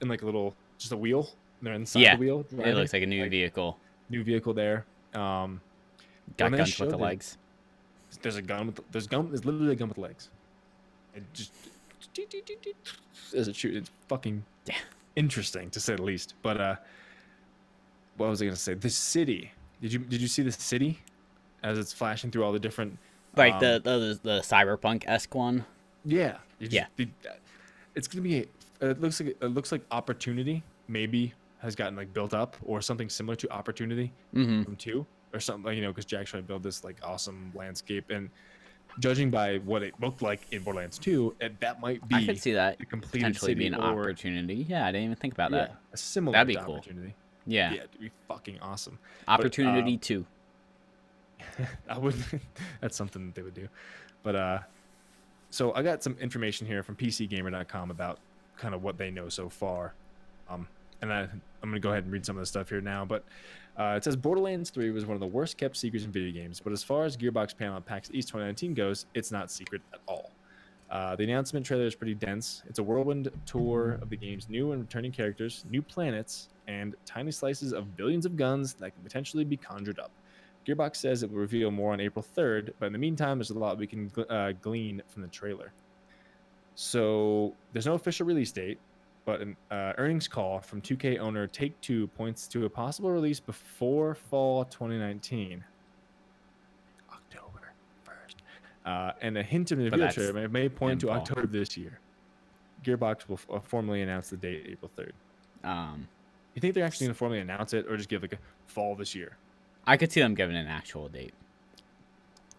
Speaker 1: in like a little, just a wheel. And they're inside the wheel.
Speaker 2: Driving. It looks like a new vehicle.
Speaker 1: New vehicle there.
Speaker 2: Got guns with the legs.
Speaker 1: There's literally a gun with legs. It just as it shoots. It's fucking interesting to say the least. But what was I gonna say? The city. Did you see the city as it's flashing through all the different
Speaker 2: like the cyberpunk-esque one?
Speaker 1: Yeah.
Speaker 2: Yeah.
Speaker 1: It's gonna be. It looks like Opportunity maybe has gotten like built up, or something similar to Opportunity from 2 or something. Because Jack tried to build this like awesome landscape, and judging by what it looked like in Borderlands 2, that might be.
Speaker 2: I could see that potentially being an Opportunity. Yeah, I didn't even think about that.
Speaker 1: A similar
Speaker 2: That'd be cool.
Speaker 1: Opportunity.
Speaker 2: Yeah.
Speaker 1: Yeah, it'd be fucking awesome.
Speaker 2: Opportunity 2.
Speaker 1: I would. That's something that they would do, but so I got some information here from PCGamer.com about kind of what they know so far, and I'm gonna go ahead and read some of the stuff here now. But it says Borderlands 3 was one of the worst kept secrets in video games, but as far as Gearbox panel at PAX East 2019 goes, it's not secret at all. The announcement trailer is pretty dense. It's a whirlwind tour of the game's new and returning characters, new planets, and tiny slices of billions of guns that can potentially be conjured up. Gearbox says it will reveal more on April 3rd, but in the meantime, there's a lot we can glean from the trailer. So there's no official release date, but an earnings call from 2K owner Take-Two points to a possible release before fall 2019. October 1st. And a hint in the video trailer may point to October this year. Gearbox will formally announce the date April 3rd. You think they're actually going to formally announce it, or just give like a fall this year?
Speaker 2: I could see them giving an actual date.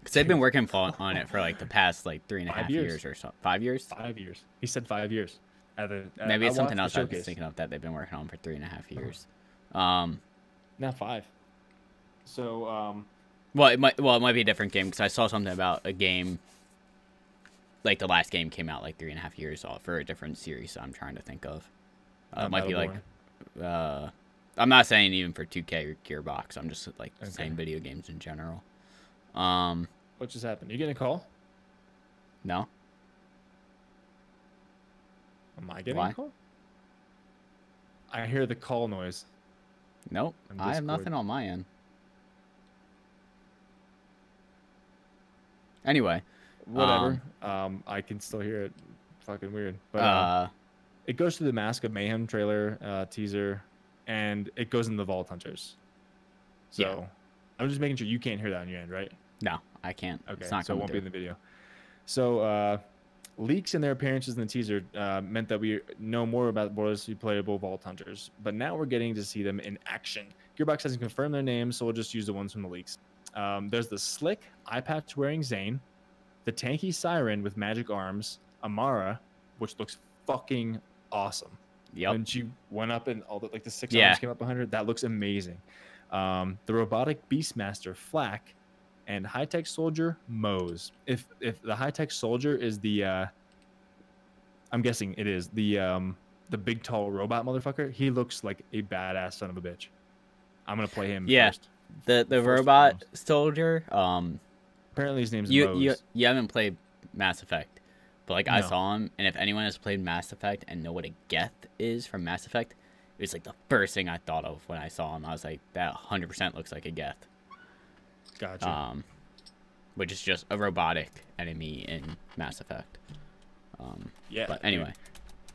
Speaker 2: Because they've been working on it for like the past like 3.5 years or so. 5 years?
Speaker 1: 5 years. He said 5 years.
Speaker 2: Maybe it's something else I was thinking of that they've been working on for 3.5 years.
Speaker 1: Now 5. So,
Speaker 2: well, it might be a different game, because I saw something about a game, like the last game came out like 3.5 years off for a different series. So I'm trying to think of. It might be like, I'm not saying even for 2K or Gearbox. I'm just like saying video games in general.
Speaker 1: What just happened? You getting a call?
Speaker 2: No.
Speaker 1: Am I getting a call? I hear the call noise.
Speaker 2: Nope. I have nothing on my end. Anyway.
Speaker 1: Whatever. I can still hear it. Fucking weird. But it goes to the Mask of Mayhem trailer, teaser, and it goes in the Vault Hunters. So I'm just making sure you can't hear that on your end, right?
Speaker 2: No, I can't.
Speaker 1: Okay,
Speaker 2: it's not
Speaker 1: so it won't be in the video. So leaks and their appearances in the teaser meant that we know more about Borderlands playable Vault Hunters, but now we're getting to see them in action. Gearbox hasn't confirmed their names, so we'll just use the ones from the leaks. There's the slick, eye patch wearing Zane, the tanky Siren with magic arms, Amara, which looks fucking awesome.
Speaker 2: Yep.
Speaker 1: When she went up and all the like the 6 arms came up behind her, that looks amazing. The robotic Beastmaster Flak, and high-tech soldier Mose. If the high-tech soldier is the I'm guessing it is the big tall robot motherfucker, he looks like a badass son of a bitch. I'm gonna play him first.
Speaker 2: The robot soldier,
Speaker 1: apparently his name's Mose.
Speaker 2: You haven't played Mass Effect, but like I saw him, and if anyone has played Mass Effect and know what a Geth is from Mass Effect, it was like the first thing I thought of when I saw him. I was like, that 100% looks like a Geth.
Speaker 1: Gotcha.
Speaker 2: Which is just a robotic enemy in Mass Effect. But anyway.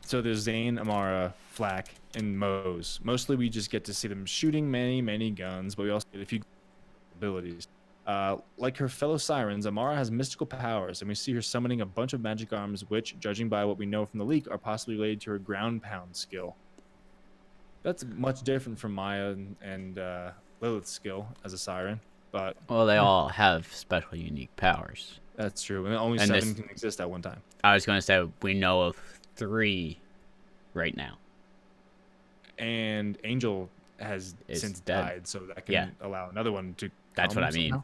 Speaker 1: So there's Zane, Amara, Flak, and Mose. Mostly we just get to see them shooting many guns, but we also get a few abilities. Like her fellow Sirens, Amara has mystical powers, and we see her summoning a bunch of magic arms, which, judging by what we know from the leak, are possibly related to her ground pound skill. That's much different from Maya and Lilith's skill as a Siren. But
Speaker 2: well, they all have special, unique powers.
Speaker 1: That's true, and only 7 can exist at one time.
Speaker 2: I was going to say we know of 3 right now,
Speaker 1: and Angel has since died, so that can allow another one to.
Speaker 2: That's what I mean.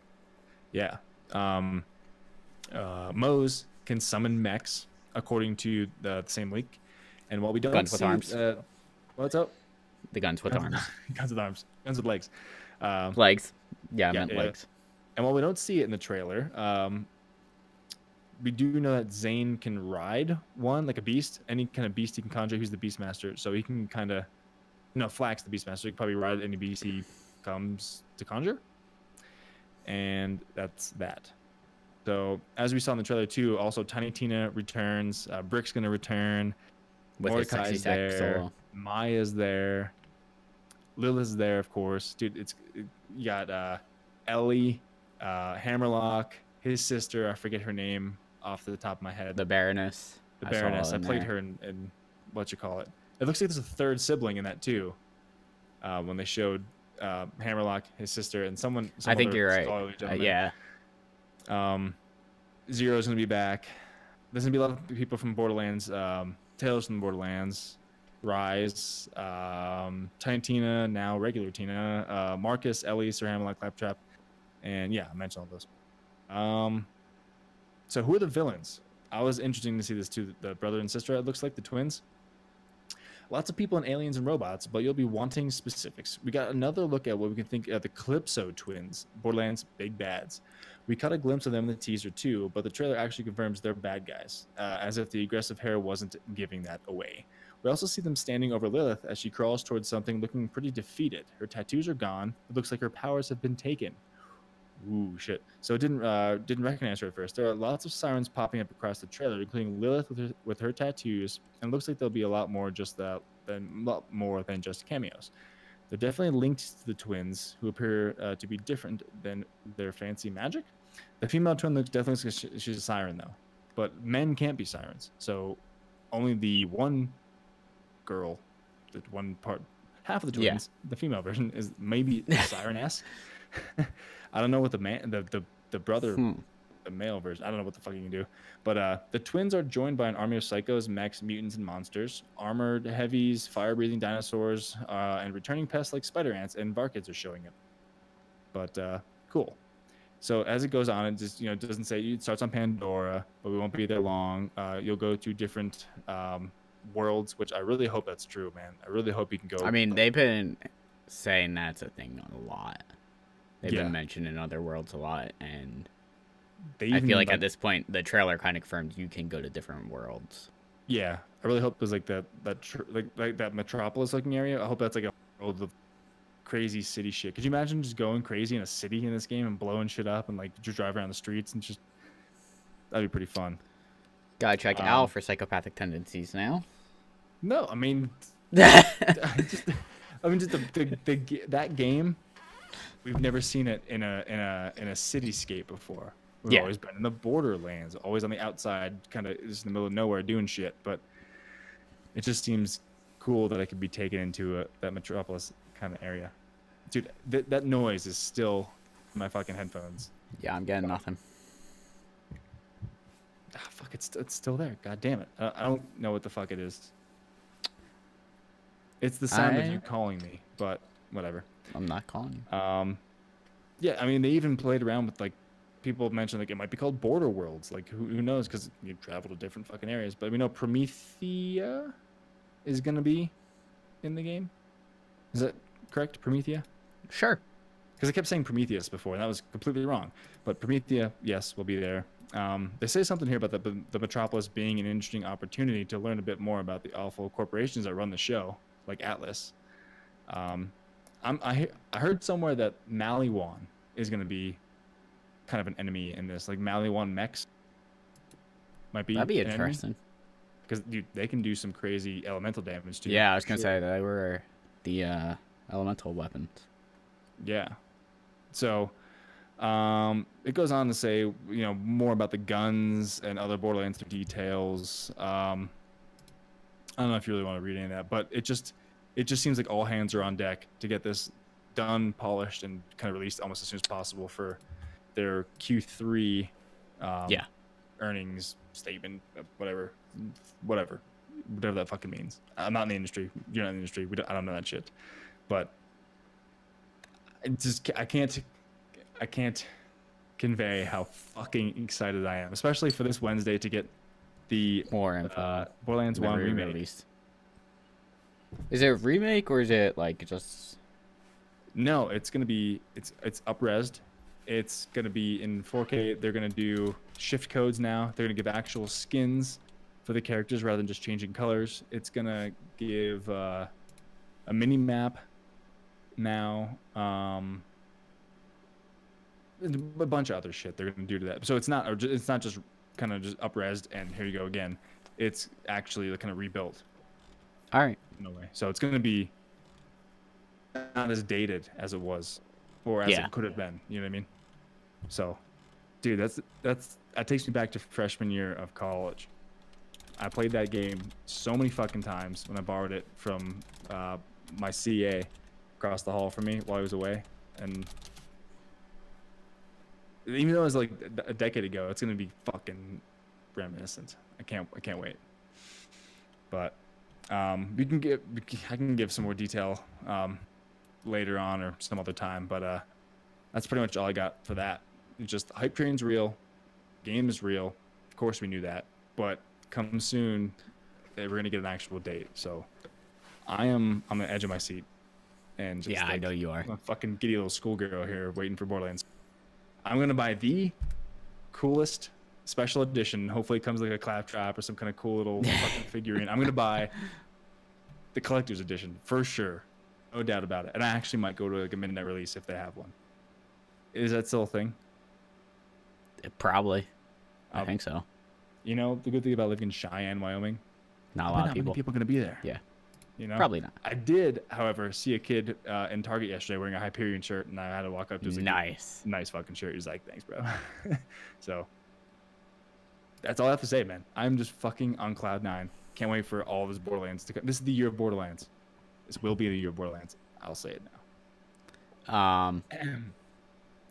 Speaker 1: Somehow. Yeah. Mose can summon mechs according to the same leak, and while we don't
Speaker 2: guns with arms.
Speaker 1: What's up?
Speaker 2: The guns with arms.
Speaker 1: Guns with arms. Guns with legs.
Speaker 2: Legs. Yeah, I meant legs.
Speaker 1: And while we don't see it in the trailer, we do know that Zane can ride one, like a beast. Any kind of beast he can conjure. He's the Beastmaster, so he can kind of, Flax the Beastmaster. He can probably ride any beast he comes to conjure. And that's that. So as we saw in the trailer too, also Tiny Tina returns. Brick's gonna return.
Speaker 2: With his sexy
Speaker 1: Mordecai's there.
Speaker 2: solo.
Speaker 1: Maya's there. Lilith's there, of course. Dude, you got Ellie, Hammerlock, his sister. I forget her name off the top of my head.
Speaker 2: The Baroness.
Speaker 1: The
Speaker 2: I saw
Speaker 1: Baroness. I
Speaker 2: in
Speaker 1: played
Speaker 2: there.
Speaker 1: her in what you call it. It looks like there's a third sibling in that too. When they showed Hammerlock, his sister, and some
Speaker 2: I think
Speaker 1: other
Speaker 2: you're right.
Speaker 1: scholarly gentleman.
Speaker 2: Yeah.
Speaker 1: Zero's gonna be back. There's gonna be a lot of people from Borderlands. Tales from Borderlands, Rise, Tiny Tina, now regular Tina, Marcus, Ellie, Sir Hammerlock, Claptrap, and yeah, I mentioned all those. So who are the villains? I was interesting to see this too. The brother and sister, it looks like the twins. Lots of people in Aliens and Robots, but you'll be wanting specifics. We got another look at what we can think of the Calypso twins, Borderlands big bads. We caught a glimpse of them in the teaser too, but the trailer actually confirms they're bad guys, as if the aggressive hair wasn't giving that away. We also see them standing over Lilith as she crawls towards something looking pretty defeated. Her tattoos are gone. It looks like her powers have been taken. Ooh, shit. So it didn't recognize her at first. There are lots of sirens popping up across the trailer, including Lilith with her tattoos, and it looks like there'll be a lot more than just cameos. They're definitely linked to the twins, who appear to be different than their fancy magic. The female twin looks definitely like she's a siren though, but men can't be sirens. So only the one girl, the one part, half of the twins, the female version is maybe siren-esque. I don't know what the brother, the male version. I don't know what the fuck you can do. But the twins are joined by an army of psychos, mechs, mutants, and monsters, armored heavies, fire-breathing dinosaurs, and returning pests like spider ants and Varkids are showing up. But cool. So as it goes on, it just it doesn't say it starts on Pandora, but we won't be there long. You'll go to different worlds, which I really hope that's true, man. I really hope you can go.
Speaker 2: I mean, they've been saying that's a thing a lot. They've been mentioning other worlds a lot, and I feel like at this point, the trailer kind of confirms you can go to different worlds.
Speaker 1: Yeah, I really hope there's like that Metropolis looking area. I hope that's like a world of crazy city shit. Could you imagine just going crazy in a city in this game and blowing shit up and like just drive around the streets and just that'd be pretty fun.
Speaker 2: Gotta check Al for psychopathic tendencies now.
Speaker 1: No, I mean, that game. We've never seen it in a cityscape before. We've always been in the borderlands, always on the outside, kind of just in the middle of nowhere doing shit. But it just seems cool that I could be taken into that Metropolis kind of area. Dude, that noise is still in my fucking headphones.
Speaker 2: Yeah, I'm getting nothing.
Speaker 1: Ah, fuck, it's still there. God damn it. I don't know what the fuck it is. It's the sound of you calling me, but whatever.
Speaker 2: I'm not calling you.
Speaker 1: Yeah, I mean, they even played around with, like, people mentioned, like, it might be called Border Worlds. Like, who knows? Because you travel to different fucking areas. But we know Promethea is going to be in the game. Is that correct? Promethea?
Speaker 2: Sure.
Speaker 1: Because I kept saying Prometheus before, and that was completely wrong. But Promethea, yes, will be there. They say something here about the Metropolis being an interesting opportunity to learn a bit more about the awful corporations that run the show, like Atlas. I heard somewhere that Maliwan is going to be kind of an enemy in this. Like Maliwan mechs might be.
Speaker 2: That'd be interesting.
Speaker 1: Because they can do some crazy elemental damage too.
Speaker 2: Yeah, I was gonna say they were the elemental weapons.
Speaker 1: Yeah. So, it goes on to say more about the guns and other Borderlands details. I don't know if you really want to read any of that, but it just seems like all hands are on deck to get this done, polished, and kind of released almost as soon as possible for their Q3 earnings statement, whatever that fucking means. I'm not in the industry. You're not in the industry. I don't know that shit. But I can't convey how fucking excited I am, especially for this Wednesday to get the
Speaker 2: more info.
Speaker 1: Borderlands 1 remake.
Speaker 2: Released. Is it a remake or is it like just?
Speaker 1: No, it's gonna be it's up-resed, It's going to be in 4K. They're going to do shift codes now. They're going to give actual skins for the characters rather than just changing colors. It's going to give a mini map now. A bunch of other shit they're going to do to that. So it's not just kind of just up-resed and here you go again. It's actually kind of rebuilt.
Speaker 2: All right.
Speaker 1: No way. So it's going to be not as dated as it was or as it could have been. You know what I mean? So, dude, that takes me back to freshman year of college. I played that game so many fucking times when I borrowed it from my CA across the hall from me while I was away. And even though it was like a decade ago, it's going to be fucking reminiscent. I can't wait. But I can give some more detail later on or some other time, but that's pretty much all I got for that. It's just hype train's real, game is real. Of course we knew that, but come soon, we're gonna get an actual date. So I'm on the edge of my seat, and just
Speaker 2: I know you are.
Speaker 1: I'm a fucking giddy little schoolgirl here waiting for Borderlands. I'm gonna buy the coolest special edition. Hopefully it comes like a claptrap or some kind of cool little fucking figurine. I'm gonna buy the collector's edition for sure, no doubt about it. And I actually might go to like a midnight release if they have one. Is that still a thing?
Speaker 2: Probably. I think so.
Speaker 1: You know, the good thing about living in Cheyenne, Wyoming,
Speaker 2: not a lot of
Speaker 1: people. Many people going to be there.
Speaker 2: Yeah.
Speaker 1: You know,
Speaker 2: probably not.
Speaker 1: I did, however, see a kid in Target yesterday wearing a Hyperion shirt, and I had to walk up to him.
Speaker 2: Nice.
Speaker 1: Nice fucking shirt. He's like, thanks, bro. So that's all I have to say, man. I'm just fucking on cloud nine. Can't wait for all of his Borderlands to come. This is the year of Borderlands. This will be the year of Borderlands. I'll say it now.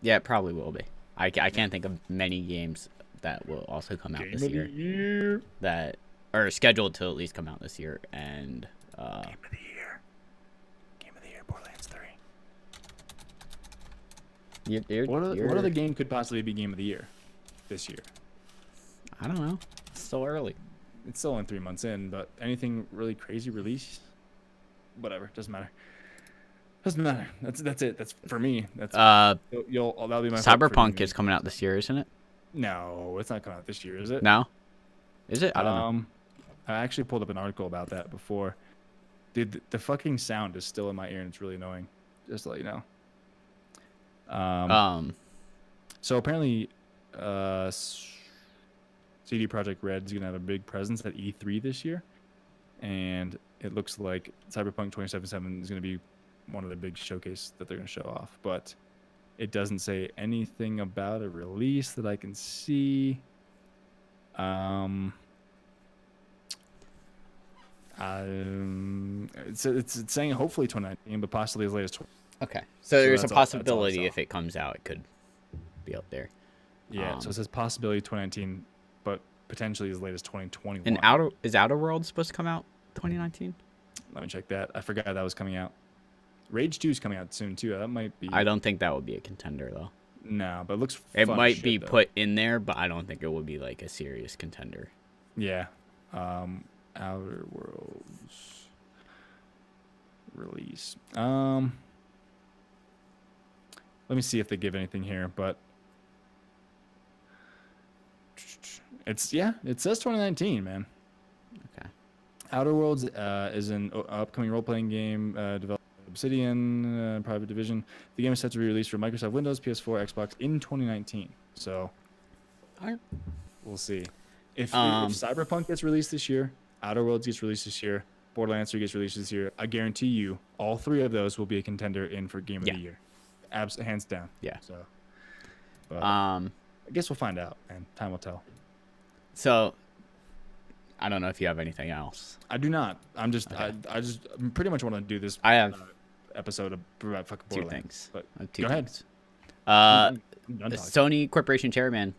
Speaker 2: Yeah, it probably will be. I can't think of many games that will also come out this year that are scheduled to at least come out this year. And
Speaker 1: Game of the year, Borderlands 3. What other game could possibly be Game of the Year this year?
Speaker 2: I don't know. It's still early.
Speaker 1: It's still only 3 months in, but anything really crazy release? Whatever, doesn't matter. Doesn't matter. That's it. That's for me. That's that'll be my
Speaker 2: Cyberpunk is coming out this year, isn't it?
Speaker 1: No, it's not coming out this year, is it?
Speaker 2: No. Is it? I don't know.
Speaker 1: I actually pulled up an article about that before. Dude, the fucking sound is still in my ear and it's really annoying. Just to let you know. So apparently, CD Projekt Red is gonna have a big presence at E3 this year, and it looks like Cyberpunk 2077 is gonna be one of the big showcase that they're gonna show off. But it doesn't say anything about a release that I can see. It's saying hopefully 2019, but possibly as late as
Speaker 2: Okay, so there's a possibility if it comes out, it could be up there.
Speaker 1: Yeah, so it says possibility 2019, but potentially as late as 2021.
Speaker 2: And is Outer Worlds supposed to come out 2019?
Speaker 1: Let me check that. I forgot that was coming out. Rage 2 is coming out soon too. That might be.
Speaker 2: I don't think that would be a contender though.
Speaker 1: No, but it looks.
Speaker 2: It might be put in there, but I don't think it would be like a serious contender.
Speaker 1: Yeah. Outer Worlds release. Let me see if they give anything here, but it says 2019, man.
Speaker 2: Okay.
Speaker 1: Outer Worlds is an upcoming role-playing game developed by Obsidian Private Division. The game is set to be released for Microsoft Windows, PS4, Xbox in 2019. So we'll see. If Cyberpunk gets released this year, Outer Worlds gets released this year, Borderlands 3 gets released this year, I guarantee you all three of those will be a contender in for Game of the Year. Hands down.
Speaker 2: Yeah.
Speaker 1: So, but I guess we'll find out, and time will tell.
Speaker 2: So, I don't know if you have anything else.
Speaker 1: I do not. I'm just, okay. I just pretty much want to do this.
Speaker 2: I have
Speaker 1: episode about fucking Borderlands.
Speaker 2: Two things.
Speaker 1: But
Speaker 2: go
Speaker 1: ahead.
Speaker 2: The Sony Corporation chairman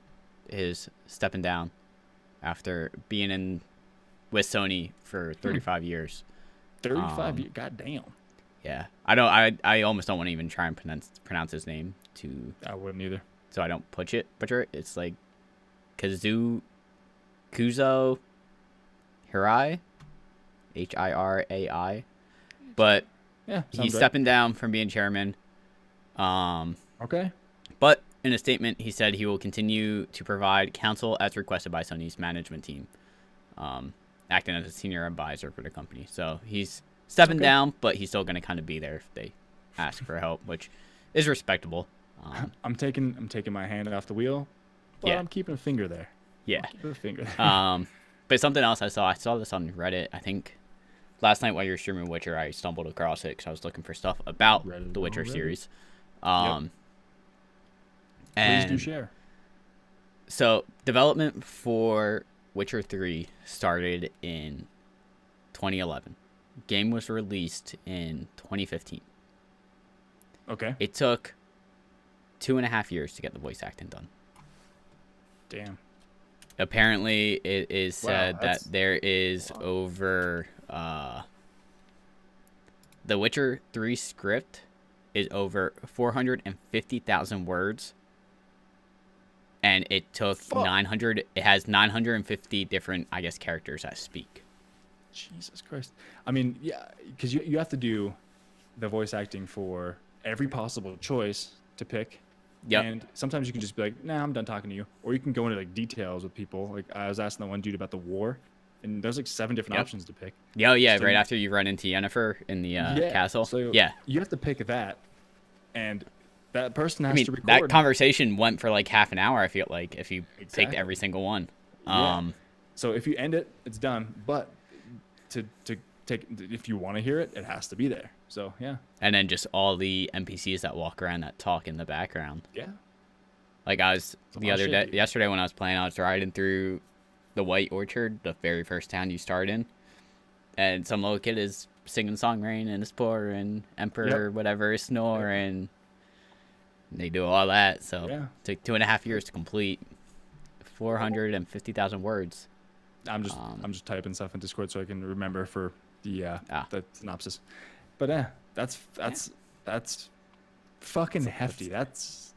Speaker 2: is stepping down after being in with Sony for 35 years.
Speaker 1: 35 years. God damn.
Speaker 2: Yeah, I almost don't want to even try and pronounce his name.
Speaker 1: I wouldn't either.
Speaker 2: So I don't butcher it. It's like Kuzo Hirai, Hirai, but
Speaker 1: yeah,
Speaker 2: he's stepping down from being chairman.
Speaker 1: Okay.
Speaker 2: But in a statement, he said he will continue to provide counsel as requested by Sony's management team, acting as a senior advisor for the company. So he's stepping down, but he's still going to kind of be there if they ask for help, which is respectable.
Speaker 1: I'm taking my hand off the wheel, but I'm keeping a finger there.
Speaker 2: Yeah.
Speaker 1: Keeping a finger there.
Speaker 2: But something else I saw this on Reddit. I think last night while you were streaming Witcher, I stumbled across it because I was looking for stuff about the Witcher series.
Speaker 1: Please do share.
Speaker 2: So development for Witcher 3 started in 2011. Game was released in 2015.
Speaker 1: Okay.
Speaker 2: It took 2.5 years to get the voice acting done.
Speaker 1: Damn.
Speaker 2: Apparently, it is said that there is over the Witcher 3 script is over 450,000 words, and it took 900. It has 950 different, I guess, characters that speak.
Speaker 1: Jesus Christ. I mean, yeah, because you have to do the voice acting for every possible choice to pick.
Speaker 2: Yep.
Speaker 1: And sometimes you can just be like, nah, I'm done talking to you. Or you can go into like details with people. Like I was asking the one dude about the war, and there's like 7 different options to pick.
Speaker 2: Yeah, right after you run into Yennefer in the castle.
Speaker 1: So you have to pick that, and that person has to record.
Speaker 2: That conversation went for like half an hour, I feel like, if you picked every single one.
Speaker 1: So if you end it, it's done. But to take, if you want to hear it, it has to be there. So yeah.
Speaker 2: And then just all the NPCs that walk around that talk in the background.
Speaker 1: Yeah.
Speaker 2: Like I was yesterday when I was playing, I was riding through the White Orchard, the very first town you start in, and some little kid is singing "Song Rain" and "Spore" and "Emperor" whatever is snore, and they do all that. So it took 2.5 years to complete 450,000 words.
Speaker 1: I'm just typing stuff in Discord so I can remember for the synopsis. But that's fucking hefty. That's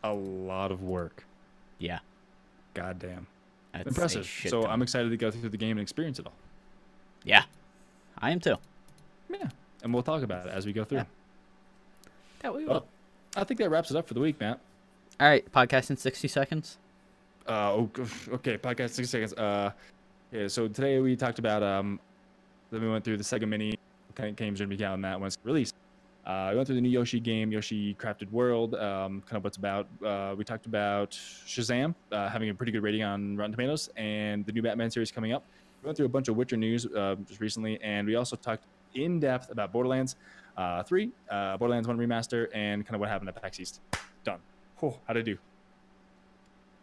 Speaker 1: a lot of work.
Speaker 2: Yeah.
Speaker 1: Goddamn.
Speaker 2: That's
Speaker 1: impressive. So I'm excited to go through the game and experience it all.
Speaker 2: Yeah. I am too.
Speaker 1: Yeah. And we'll talk about it as we go through.
Speaker 2: Yeah, we will.
Speaker 1: Well, I think that wraps it up for the week, Matt.
Speaker 2: All right, podcast in 60 seconds.
Speaker 1: Okay, podcast 60 seconds. Yeah, so today we talked about then we went through the Sega Mini kind of games going to be out on that once released. We went through the new Yoshi game, Yoshi Crafted World, kind of what's about. We talked about Shazam having a pretty good rating on Rotten Tomatoes, and the new Batman series coming up. We went through a bunch of Witcher news just recently, and we also talked in depth about Borderlands 3, Borderlands 1 Remaster, and kind of what happened at PAX East. Done. Oh, how'd I do?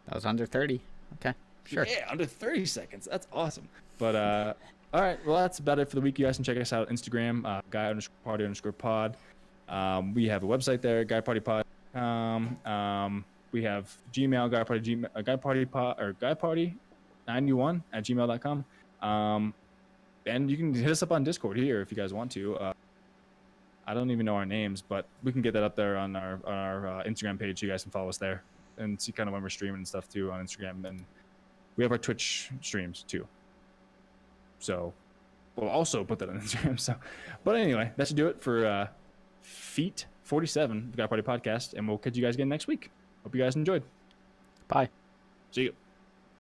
Speaker 2: That was under 30. Okay, sure.
Speaker 1: Yeah, under 30 seconds. That's awesome. But all right, well, that's about it for the week. You guys can check us out on Instagram, guy_party_pod. We have a website there, guypartypod.com. We have Gmail, guyparty91@gmail.com. And you can hit us up on Discord here if you guys want to. I don't even know our names, but we can get that up there on our Instagram page. You guys can follow us there and see kind of when we're streaming and stuff too on Instagram. And we have our Twitch streams too. So we'll also put that on Instagram. So, but anyway, that should do it for Feet 47, the Guy Party Podcast, and we'll catch you guys again next week. Hope you guys enjoyed.
Speaker 2: Bye.
Speaker 1: See you.